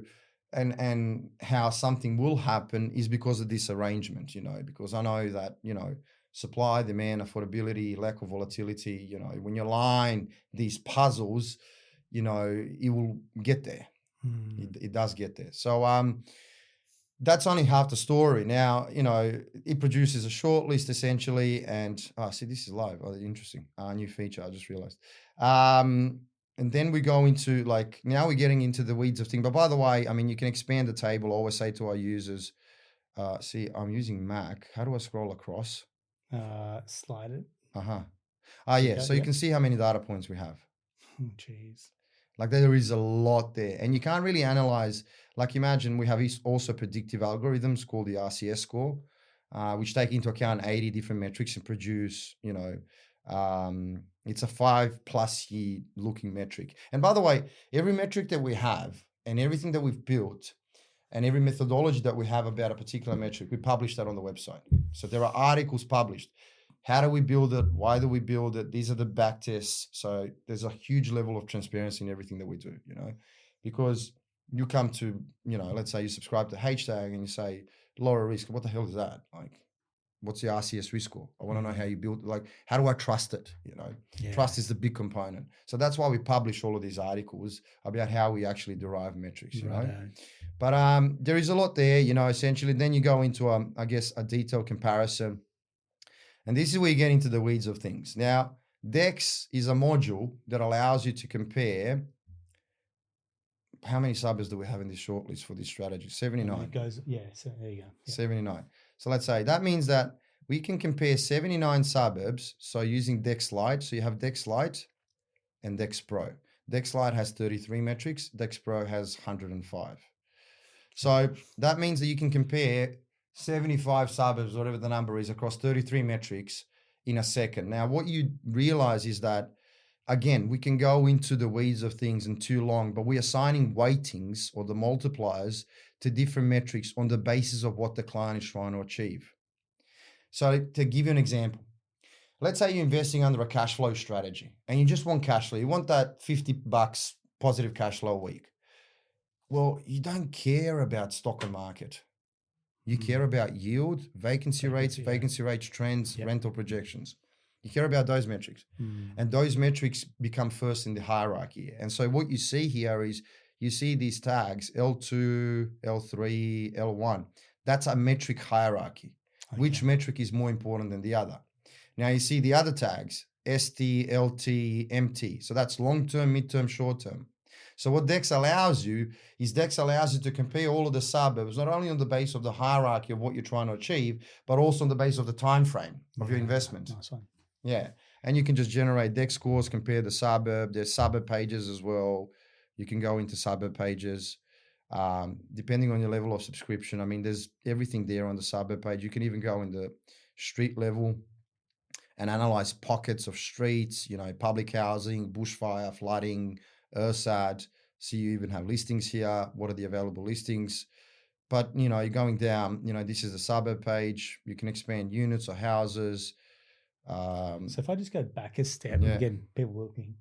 and how something will happen is because of this arrangement, you know, because I know that, you know, supply, demand, affordability, lack of volatility, you know, when you align these puzzles, you know, it will get there. It does get there. So that's only half the story. Now, you know, it produces a short list essentially, and see, this is live. Oh, interesting. New feature, I just realized. And then we go into like, now we're getting into the weeds of things. But by the way, I mean, you can expand the table. I always say to our users, see, I'm using Mac. How do I scroll across? Slide it. Yeah. So you can see how many data points we have. Jeez. Like there is a lot there, and you can't really analyze. Like imagine we have also predictive algorithms called the RCS score, which take into account 80 different metrics and produce, you know, it's a 5+ year looking metric. And by the way, every metric that we have and everything that we've built and every methodology that we have about a particular metric, we publish that on the website. So there are articles published. How do we build it? Why do we build it? These are the back tests. So there's a huge level of transparency in everything that we do, you know, because you come to, you know, let's say you subscribe to Htag and you say lower risk. What the hell is that? Like, what's the RCS risk score? I want to know how you build, like, how do I trust it? You know, trust is the big component. So that's why we publish all of these articles about how we actually derive metrics, you know. But there is a lot there, you know, essentially. Then you go into, I guess, a detailed comparison. And this is where you get into the weeds of things. Now, DEX is a module that allows you to compare. How many suburbs do we have in this shortlist for this strategy? 79. It goes, so there you go. Yeah. 79. So let's say that means that we can compare 79 suburbs. So using DEX Lite. So you have DEX Lite. and Dex Pro. Dex Lite has 33 metrics. Dex Pro has 105. So that means that you can compare 75 suburbs, whatever the number is, across 33 metrics in a second. Now, what you realize is that, again, we can go into the weeds of things and too long, but we are assigning weightings or the multipliers to different metrics on the basis of what the client is trying to achieve. So to give you an example, let's say you're investing under a cash flow strategy and you just want cash flow. You want that $50 positive cash flow a week. Well, you don't care about stock and market. You care about yield, vacancy rates trends, rental projections. You care about those metrics. And those metrics become first in the hierarchy. And so what you see here is you see these tags, L2, L3, L1. That's a metric hierarchy. Okay. Which metric is more important than the other? Now you see the other tags, ST, LT, MT. So that's long-term, mid-term, short-term. So what Dex allows you to compare all of the suburbs, not only on the base of the hierarchy of what you're trying to achieve, but also on the base of the time frame of your investment. Nice one. Yeah. And you can just generate Dex scores, compare the suburb. There's suburb pages as well. You can go into suburb pages. Depending on your level of subscription. I mean, there's everything there on the suburb page. You can even go in the street level and analyze pockets of streets, public housing, bushfire, flooding, ERSAD. So you even have listings here. What are the available listings? But, you're going down, this is the suburb page. You can expand units or houses. So if I just go back a step, again, people looking,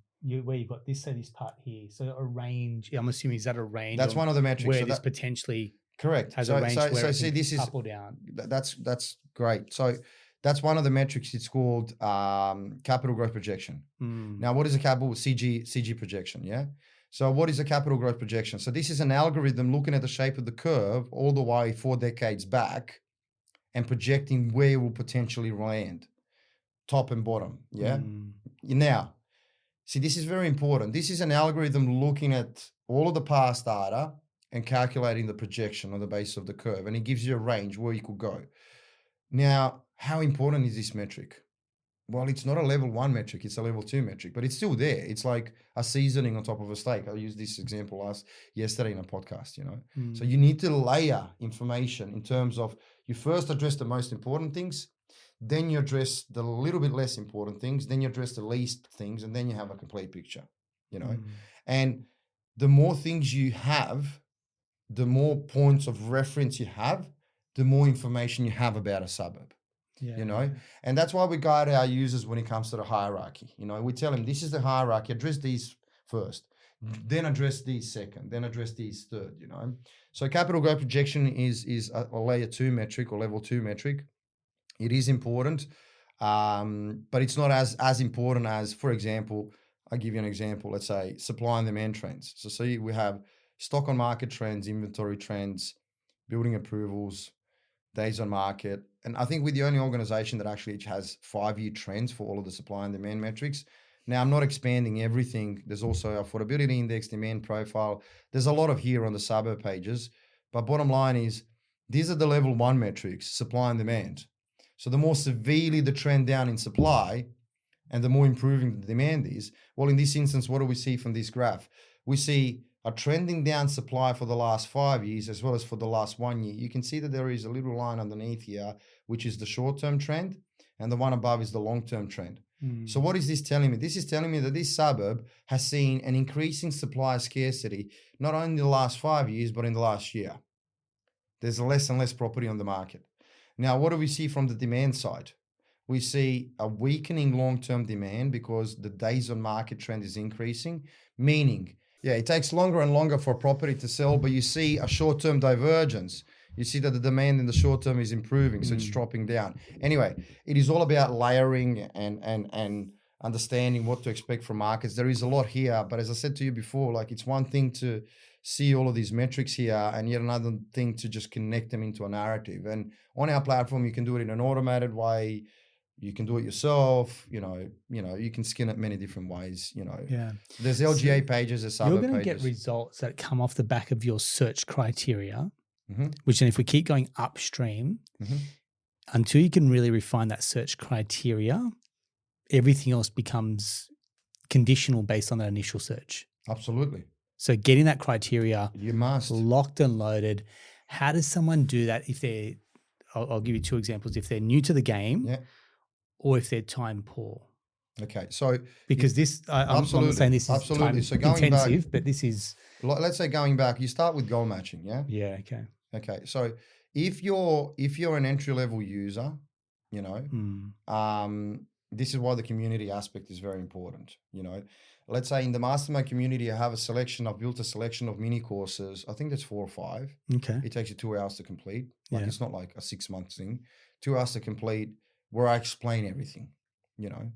where you've got this part here. So a range, I'm assuming, is that a range? That's one of the metrics. Where this potentially correct. has a range where see, this is up or down. That's great. So that's one of the metrics. It's called capital growth projection. Now, what is a capital CG projection? Yeah. So what is a capital growth projection? So this is an algorithm looking at the shape of the curve all the way 4 decades back and projecting where it will potentially land, top and bottom. Yeah. Now, see, this is very important. This is an algorithm looking at all of the past data and calculating the projection on the base of the curve. And it gives you a range where you could go. Now, how important is this metric? Well, it's not a level 1 metric, it's a level 2 metric, but it's still there. It's like a seasoning on top of a steak. I used this example yesterday in a podcast, So you need to layer information in terms of you first address the most important things, then you address the little bit less important things, then you address the least things, and then you have a complete picture, And the more things you have, the more points of reference you have, the more information you have about a suburb. And that's why we guide our users when it comes to the hierarchy. We tell them this is the hierarchy, address these first, then address these second, then address these third, So capital growth projection is a layer 2 metric or level 2 metric. It is important, but it's not as important as, for example, I'll give you an example. Let's say supply and demand trends. So see, we have stock on market trends, inventory trends, building approvals, days on market. And I think we're the only organization that actually has 5-year trends for all of the supply and demand metrics. Now, I'm not expanding everything. There's also affordability index, demand profile. There's a lot of here on the suburb pages. But bottom line is, these are the level 1 metrics, supply and demand. So the more severely the trend down in supply and the more improving the demand is, well, in this instance, what do we see from this graph? We see a trending down supply for the last 5 years as well as for the last 1 year. You can see that there is a little line underneath here, which is the short-term trend, and the one above is the long-term trend. So what is this telling me? This is telling me that this suburb has seen an increasing supply scarcity, not only in the last 5 years, but in the last year. There's less and less property on the market. Now, what do we see from the demand side? We see a weakening long-term demand because the days on market trend is increasing, meaning, it takes longer and longer for a property to sell, but you see a short-term divergence. You see that the demand in the short term is improving, so it's dropping down. Anyway, it is all about layering and understanding what to expect from markets. There is a lot here, but as I said to you before, like it's one thing to see all of these metrics here and yet another thing to just connect them into a narrative. And on our platform, you can do it in an automated way. You can do it yourself, you can skin it many different ways, Yeah. There's LGA pages, there's suburb pages. You're going to get results that come off the back of your search criteria, which then if we keep going upstream, until you can really refine that search criteria, everything else becomes conditional based on that initial search. Absolutely. So getting that criteria you must locked and loaded. How does someone do that if they're, I'll give you two examples, if they're new to the game or if they're time poor? Okay, so because I'm not saying this is time intensive, but this is, let's say going back, you start with goal matching, yeah? Yeah, okay. So if you're an entry level user, you know, this is why the community aspect is very important. You know, let's say in the mastermind community, I've built a selection of mini courses. I think that's 4 or 5. Okay. It takes you 2 hours to complete. It's not like a 6-month thing. 2 hours to complete where I explain everything, you know.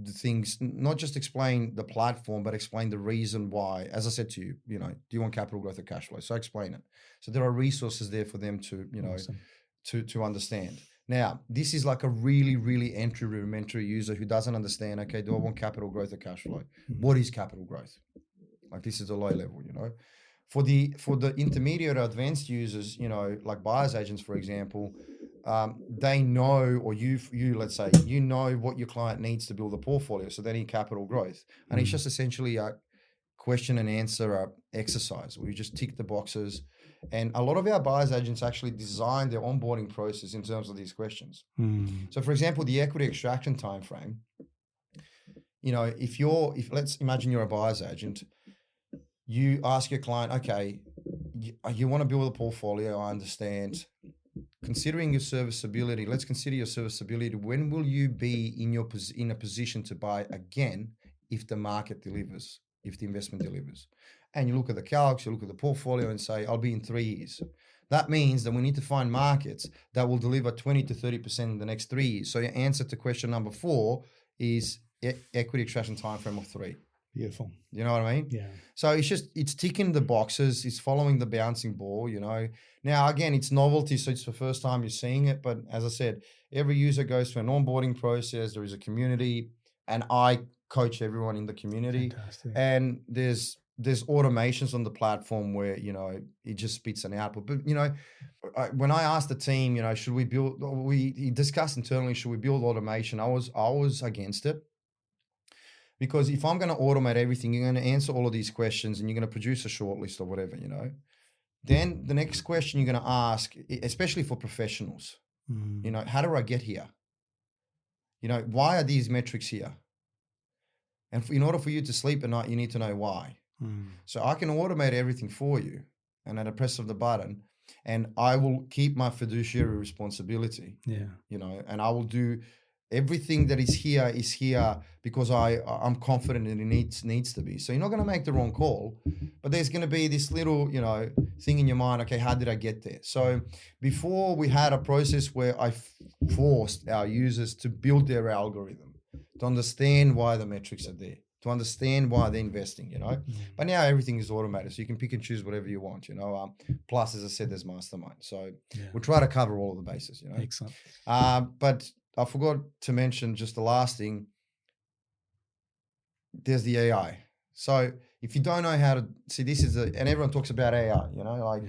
The things, not just explain the platform, but explain the reason why. As I said to you, you know, do you want capital growth or cash flow? So I explain it. So there are resources there for them to, you know, awesome. to understand. Now, this is like a really, really rudimentary user who doesn't understand, okay, do I want capital growth or cash flow? What is capital growth? Like this is a low level, you know. For the intermediate or advanced users, you know, like buyer's agents, for example, they know, or you let's say, you know what your client needs to build a portfolio. So they need capital growth. And it's just essentially a question and answer exercise where you just tick the boxes. And a lot of our buyer's agents actually design their onboarding process in terms of these questions. So for example, the equity extraction time frame, you know, if let's imagine you're a buyer's agent, you ask your client, okay, you want to build a portfolio, I understand. Considering your serviceability, let's consider your serviceability. When will you be in a position to buy again if the market delivers, if the investment delivers? And you look at the calcs, you look at the portfolio and say, I'll be in 3 years. That means that we need to find markets that will deliver 20 to 30% in the next 3 years. So your answer to question number 4 is equity extraction time frame of 3. Beautiful. You know what I mean? Yeah. So it's ticking the boxes. It's following the bouncing ball, you know. Now, again, it's novelty, so it's the first time you're seeing it. But as I said, every user goes through an onboarding process. There is a community, and I coach everyone in the community. Fantastic. And there's automations on the platform where, you know, it just spits an output. But, you know, when I asked the team, you know, we discussed internally, should we build automation? I was against it. Because if I'm going to automate everything, you're going to answer all of these questions and you're going to produce a short list or whatever, you know. Then the next question you're going to ask, especially for professionals, you know, how do I get here? You know, why are these metrics here? And in order for you to sleep at night, you need to know why. So I can automate everything for you, and at a press of the button, and I will keep my fiduciary responsibility. Yeah. You know, and I will do everything that is here because I'm confident that it needs to be. So you're not going to make the wrong call, but there's going to be this little, you know, thing in your mind. Okay, how did I get there? So before we had a process where I forced our users to build their algorithm, to understand why the metrics are there, to understand why they're investing, you know. But now everything is automated, so you can pick and choose whatever you want, you know. Plus, as I said, there's mastermind. So we'll try to cover all of the bases, you know. Excellent. But I forgot to mention just the last thing. There's the AI. So if you don't know how to see, and everyone talks about AI, you know, like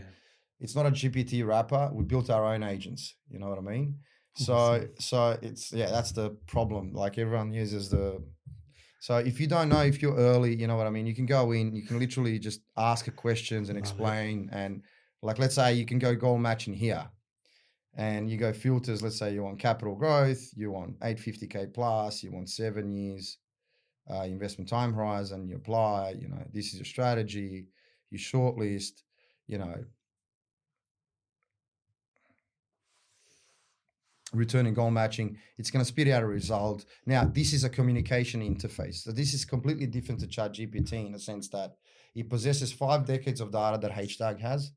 it's not a GPT wrapper. We built our own agents. You know what I mean? So it's, that's the problem. Like everyone uses so if you don't know, if you're early, you know what I mean? You can go in, you can literally just ask questions and explain. And like, let's say you can go goal matching here. And you go filters, let's say you want capital growth, you want 850K plus, you want 7 years investment time horizon, you apply, you know, this is your strategy, you shortlist, you know, returning goal matching, it's going to spit out a result. Now, this is a communication interface. So this is completely different to ChatGPT in the sense that it possesses 5 decades of data that Htag has,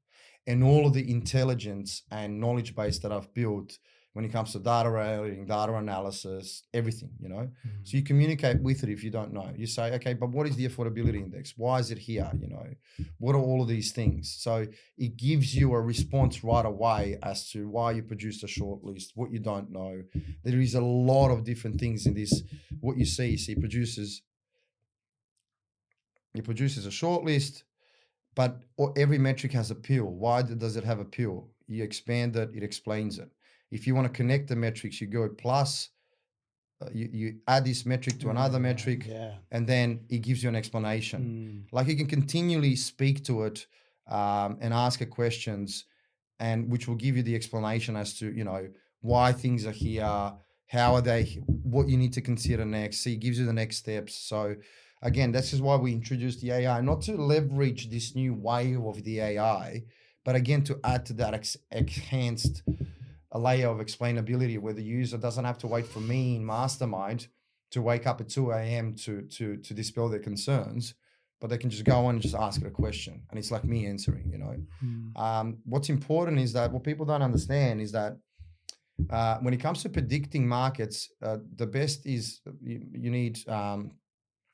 and all of the intelligence and knowledge base that I've built when it comes to data writing, data analysis, everything, you know. So you communicate with it if you don't know. You say, okay, but what is the affordability index? Why is it here? You know, what are all of these things? So it gives you a response right away as to why you produced a short list, what you don't know. There is a lot of different things in this. What you see, it produces a short list, but every metric has a pill. Why does it have a pill? You expand it, it explains it. If you want to connect the metrics, you go plus you add this metric to another metric, and then it gives you an explanation. Like you can continually speak to it and ask it questions, and which will give you the explanation as to, you know, why things are here, how are they, what you need to consider next. So it gives you the next steps. So again, this is why we introduced the AI, not to leverage this new wave of the AI, but again, to add to that enhanced a layer of explainability where the user doesn't have to wait for me in Mastermind to wake up at 2 a.m. to dispel their concerns, but they can just go on and just ask it a question. And it's like me answering, you know. What's important is that what people don't understand is that when it comes to predicting markets, the best is you need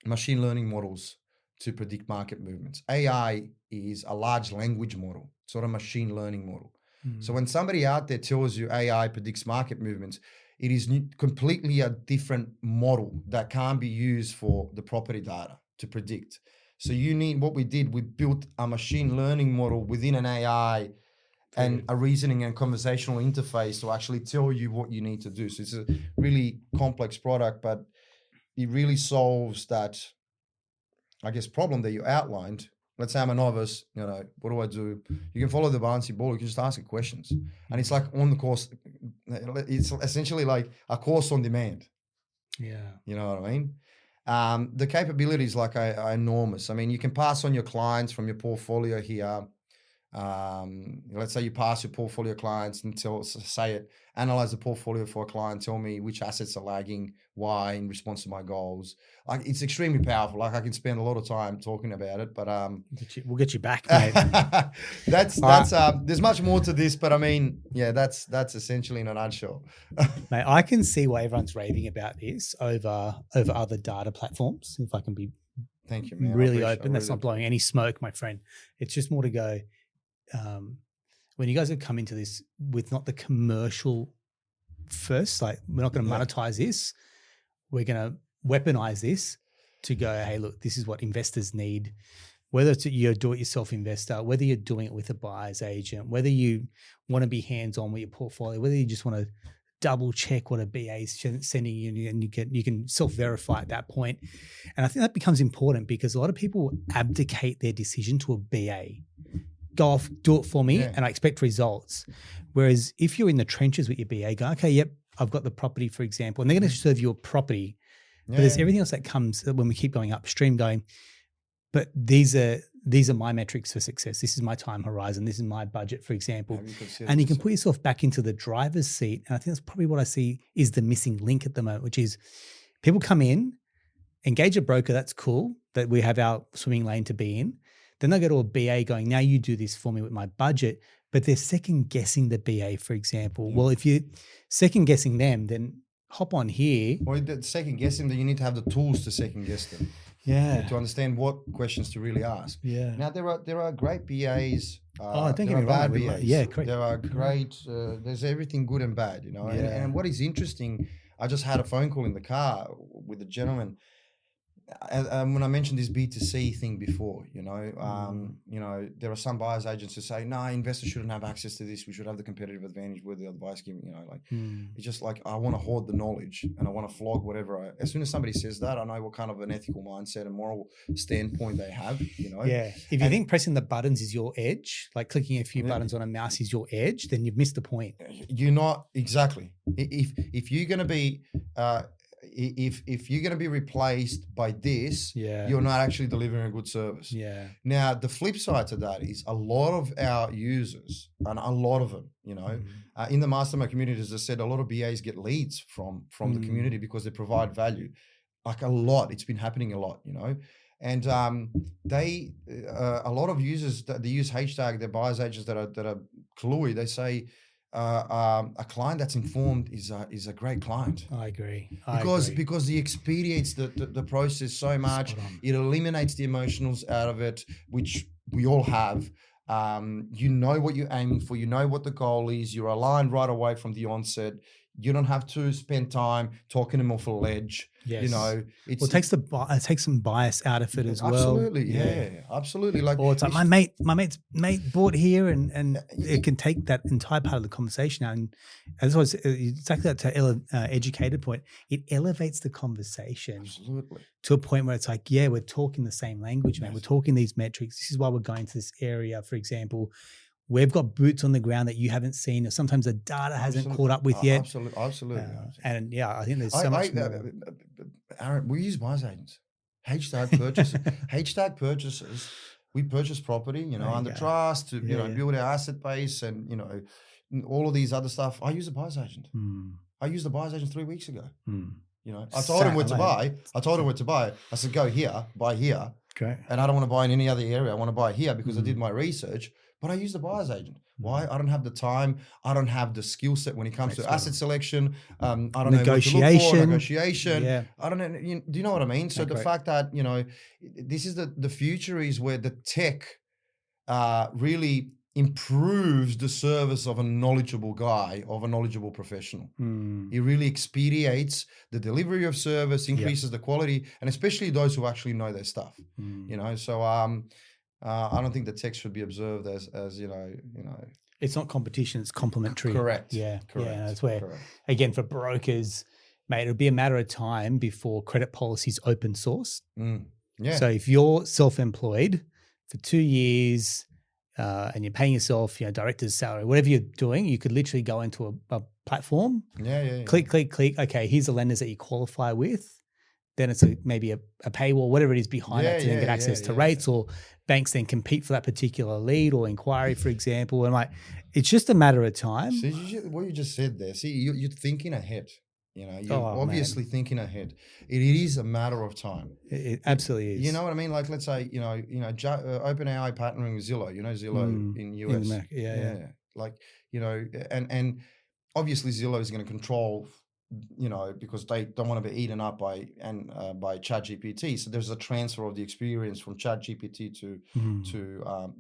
machine learning models to predict market movements. AI is a large language model, sort of machine learning model. So when somebody out there tells you AI predicts market movements, it is completely a different model that can't be used for the property data to predict. So you need, what we did, we built a machine learning model within an AI and a reasoning and conversational interface to actually tell you what you need to do. So it's a really complex product, but it really solves that, I guess, problem that you outlined. Let's say I'm a novice, you know, what do I do? You can follow the bouncy ball, you can just ask it questions. And it's like on the course, it's essentially like a course on demand. Yeah. You know what I mean? The capabilities like are enormous. I mean, you can pass on your clients from your portfolio here. Let's say you pass your portfolio clients and analyze the portfolio for a client, tell me which assets are lagging, why, in response to my goals. Like, it's extremely powerful. Like, I can spend a lot of time talking about it, but we'll get you back, mate. that's there's much more to this, but I mean, yeah, that's essentially in a nutshell. Mate, I can see why everyone's raving about this over other data platforms. If I can be, thank you, man, really open. That's not blowing any smoke, my friend. It's just more to go. When you guys have come into this with not the commercial first, like, we're not going to monetize this, we're going to weaponize this to go, hey, look, this is what investors need. Whether it's you're a do-it-yourself investor, whether you're doing it with a buyer's agent, whether you want to be hands-on with your portfolio, whether you just want to double check what a BA is sending you, and you can self-verify at that point. And I think that becomes important because a lot of people abdicate their decision to a BA. Go off, do it for me, and I expect results. Whereas if you're in the trenches with your BA, go, okay, yep, I've got the property, for example, and they're going to serve you a property. But there's everything else that comes when we keep going upstream going, but these are my metrics for success. This is my time horizon. This is my budget, for example. And you can put yourself back into the driver's seat. And I think that's probably what I see is the missing link at the moment, which is people come in, engage a broker, that's cool, that we have our swimming lane to be in. Then they'll go to a BA going, now you do this for me with my budget, but they're second guessing the BA, for example. Well, if you're second guessing them, then hop on here. Or second guessing them, you need to have the tools to second guess them. To understand what questions to really ask. Now there are great BAs. Don't get me wrong. BAs. Correct. There are great. There's everything good and bad, you know. And what is interesting, I just had a phone call in the car with a gentleman. When I mentioned this B2C thing before, you know, there are some buyers agents who say, no, investors shouldn't have access to this. We should have the competitive advantage with the advice given, you know, like it's just like, I want to hoard the knowledge and I want to flog whatever. As soon as somebody says that, I know what kind of an ethical mindset and moral standpoint they have, you know. Yeah. If you think pressing the buttons is your edge, like clicking a few buttons on a mouse is your edge, then you've missed the point. You're not, exactly. If you're going to be, if you're going to be replaced by this, you're not actually delivering a good service. Now, the flip side to that is a lot of our users, and a lot of them, you know, in the mastermind community, as I said, a lot of BAs get leads from the community because they provide value. Like a lot, it's been happening a lot, you know. And a lot of users that they use Htag, their buyers agents that are cluey, they say, a client that's informed is a great client. I agree. Because it expedites the process so much. It eliminates the emotionals out of it, which we all have. You know what you're aiming for. You know what the goal is. You're aligned right away from the onset. You don't have to spend time talking them off a ledge. Yes. You know, it takes some bias out of it as well. Absolutely, yeah, absolutely. Like, or it's like my mate's mate bought here, and it can take that entire part of the conversation out. And as I was exactly that educated point, it elevates the conversation absolutely to a point where it's like, yeah, we're talking the same language, man. We're talking these metrics. This is why we're going to this area, for example. We've got boots on the ground that you haven't seen, or sometimes the data hasn't caught up with yet. Absolutely. And yeah, I think there's so much more. Aaron, we use buyer's agents. Htag purchases. Htag purchases. We purchase property, you know, under trust to build our asset base, and all of these other stuff. I use a buyer's agent. I used a buyer's agent 3 weeks ago. You know, I told him where to buy. I said, go here, buy here. Okay. And I don't want to buy in any other area. I want to buy here because I did my research. But I use the buyer's agent. Why? I don't have the time. I don't have the skill set when it comes to asset selection. I don't know what to look for. Negotiation. Yeah. I don't know. Do you know what I mean? So the fact that, this is the future is where the tech really improves the service of a knowledgeable guy, of a knowledgeable professional. It really expedites the delivery of service, increases the quality, and especially those who actually know their stuff. So I don't think the tech should be observed as It's not competition; it's complementary. Correct. Yeah. That's where, again, for brokers, mate, it'll be a matter of time before credit policy's open source. Yeah. So if you're self-employed for 2 years and you're paying yourself, director's salary, whatever you're doing, you could literally go into a platform. Click. Okay, here's the lenders that you qualify with. Then it's maybe a paywall, whatever it is behind that, to then get access to rates, or banks then compete for that particular lead or inquiry, for example. And it's just a matter of time. See, what you just said there. See, you're thinking ahead. You're obviously thinking ahead. It is a matter of time. It absolutely is. You know what I mean? Like, let's say, OpenAI partnering with Zillow. Zillow in US. In America. Yeah. Like, and obviously Zillow is going to control, because they don't want to be eaten up by ChatGPT. So there's a transfer of the experience from ChatGPT to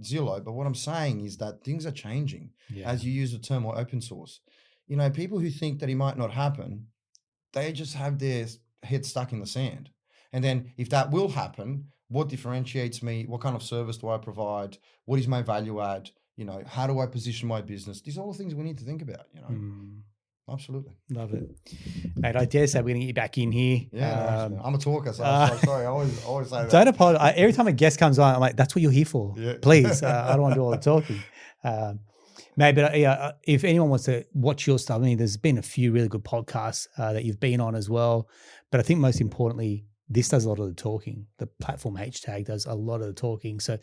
Zillow. But what I'm saying is that things are changing as you use the term open source. People who think that it might not happen, they just have their head stuck in the sand. And then if that will happen, what differentiates me? What kind of service do I provide? What is my value add? How do I position my business? These are all the things we need to think about, Absolutely. Love it. Mate, I dare say we're going to get you back in here. Yeah, I'm a talker, so I'm sorry. I always say that. Don't apologize. Every time a guest comes on, I'm like, that's what you're here for. Yeah. Please. I don't want to do all the talking. Maybe if anyone wants to watch your stuff, there's been a few really good podcasts that you've been on as well. But I think most importantly, this does a lot of the talking. The platform Htag does a lot of the talking. So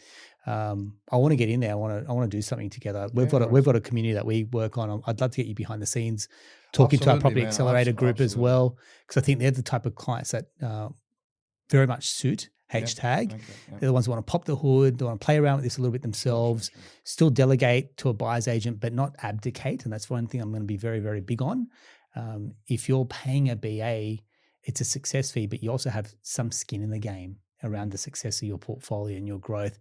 I want to get in there. I want to do something together. We've got a community that we work on. I'd love to get you behind the scenes, talking to our property accelerator group as well, because I think they're the type of clients that very much suit Htag. They're the ones who want to pop the hood, they want to play around with this a little bit themselves, still delegate to a buyer's agent, but not abdicate. And that's one thing I'm going to be very, very big on. If you're paying a BA, it's a success fee, but you also have some skin in the game around the success of your portfolio and your growth.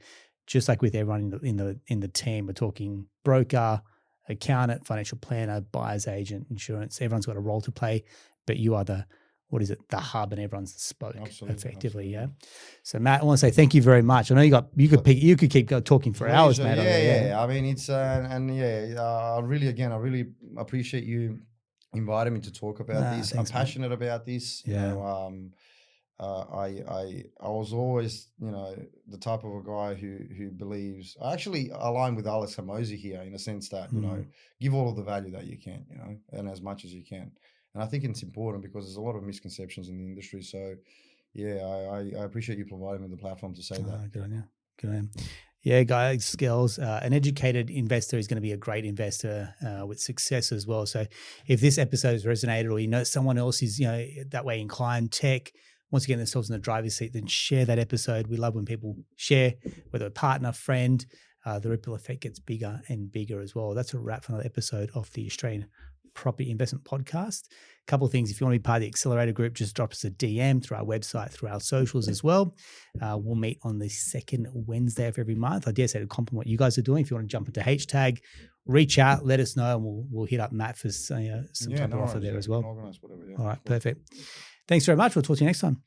Just like with everyone in the team, we're talking broker, accountant, financial planner, buyer's agent, insurance. Everyone's got a role to play, but you are the hub, and everyone's the spoke, effectively. Yeah. So Matt, I want to say thank you very much. I know you could keep talking for hours, Matt. Yeah. I mean, it's I really appreciate you invited me to talk about this. I'm passionate about this. Yeah. I was always, the type of a guy who believes. I actually align with Alex Hamosi here in a sense that give all of the value that you can, and as much as you can. And I think it's important because there's a lot of misconceptions in the industry. So, I appreciate you providing me the platform to say that. Good on you. Good on you. Yeah, guys, skills. An educated investor is going to be a great investor with success as well. So if this episode has resonated, or someone else is that way inclined, tech, wants to get themselves in the driver's seat, then share that episode. We love when people share, whether a partner, friend. The ripple effect gets bigger and bigger as well. That's a wrap for another episode of the Australian Property Investment Podcast. A couple of things. If you want to be part of the accelerator group, just drop us a DM through our website, through our socials as well. We'll meet on the second Wednesday of every month. I dare say to compliment what you guys are doing. If you want to jump into Htag, reach out, let us know, and we'll hit up Matt for some type of offer there as well. Organize whatever. All right, perfect. Thanks very much. We'll talk to you next time.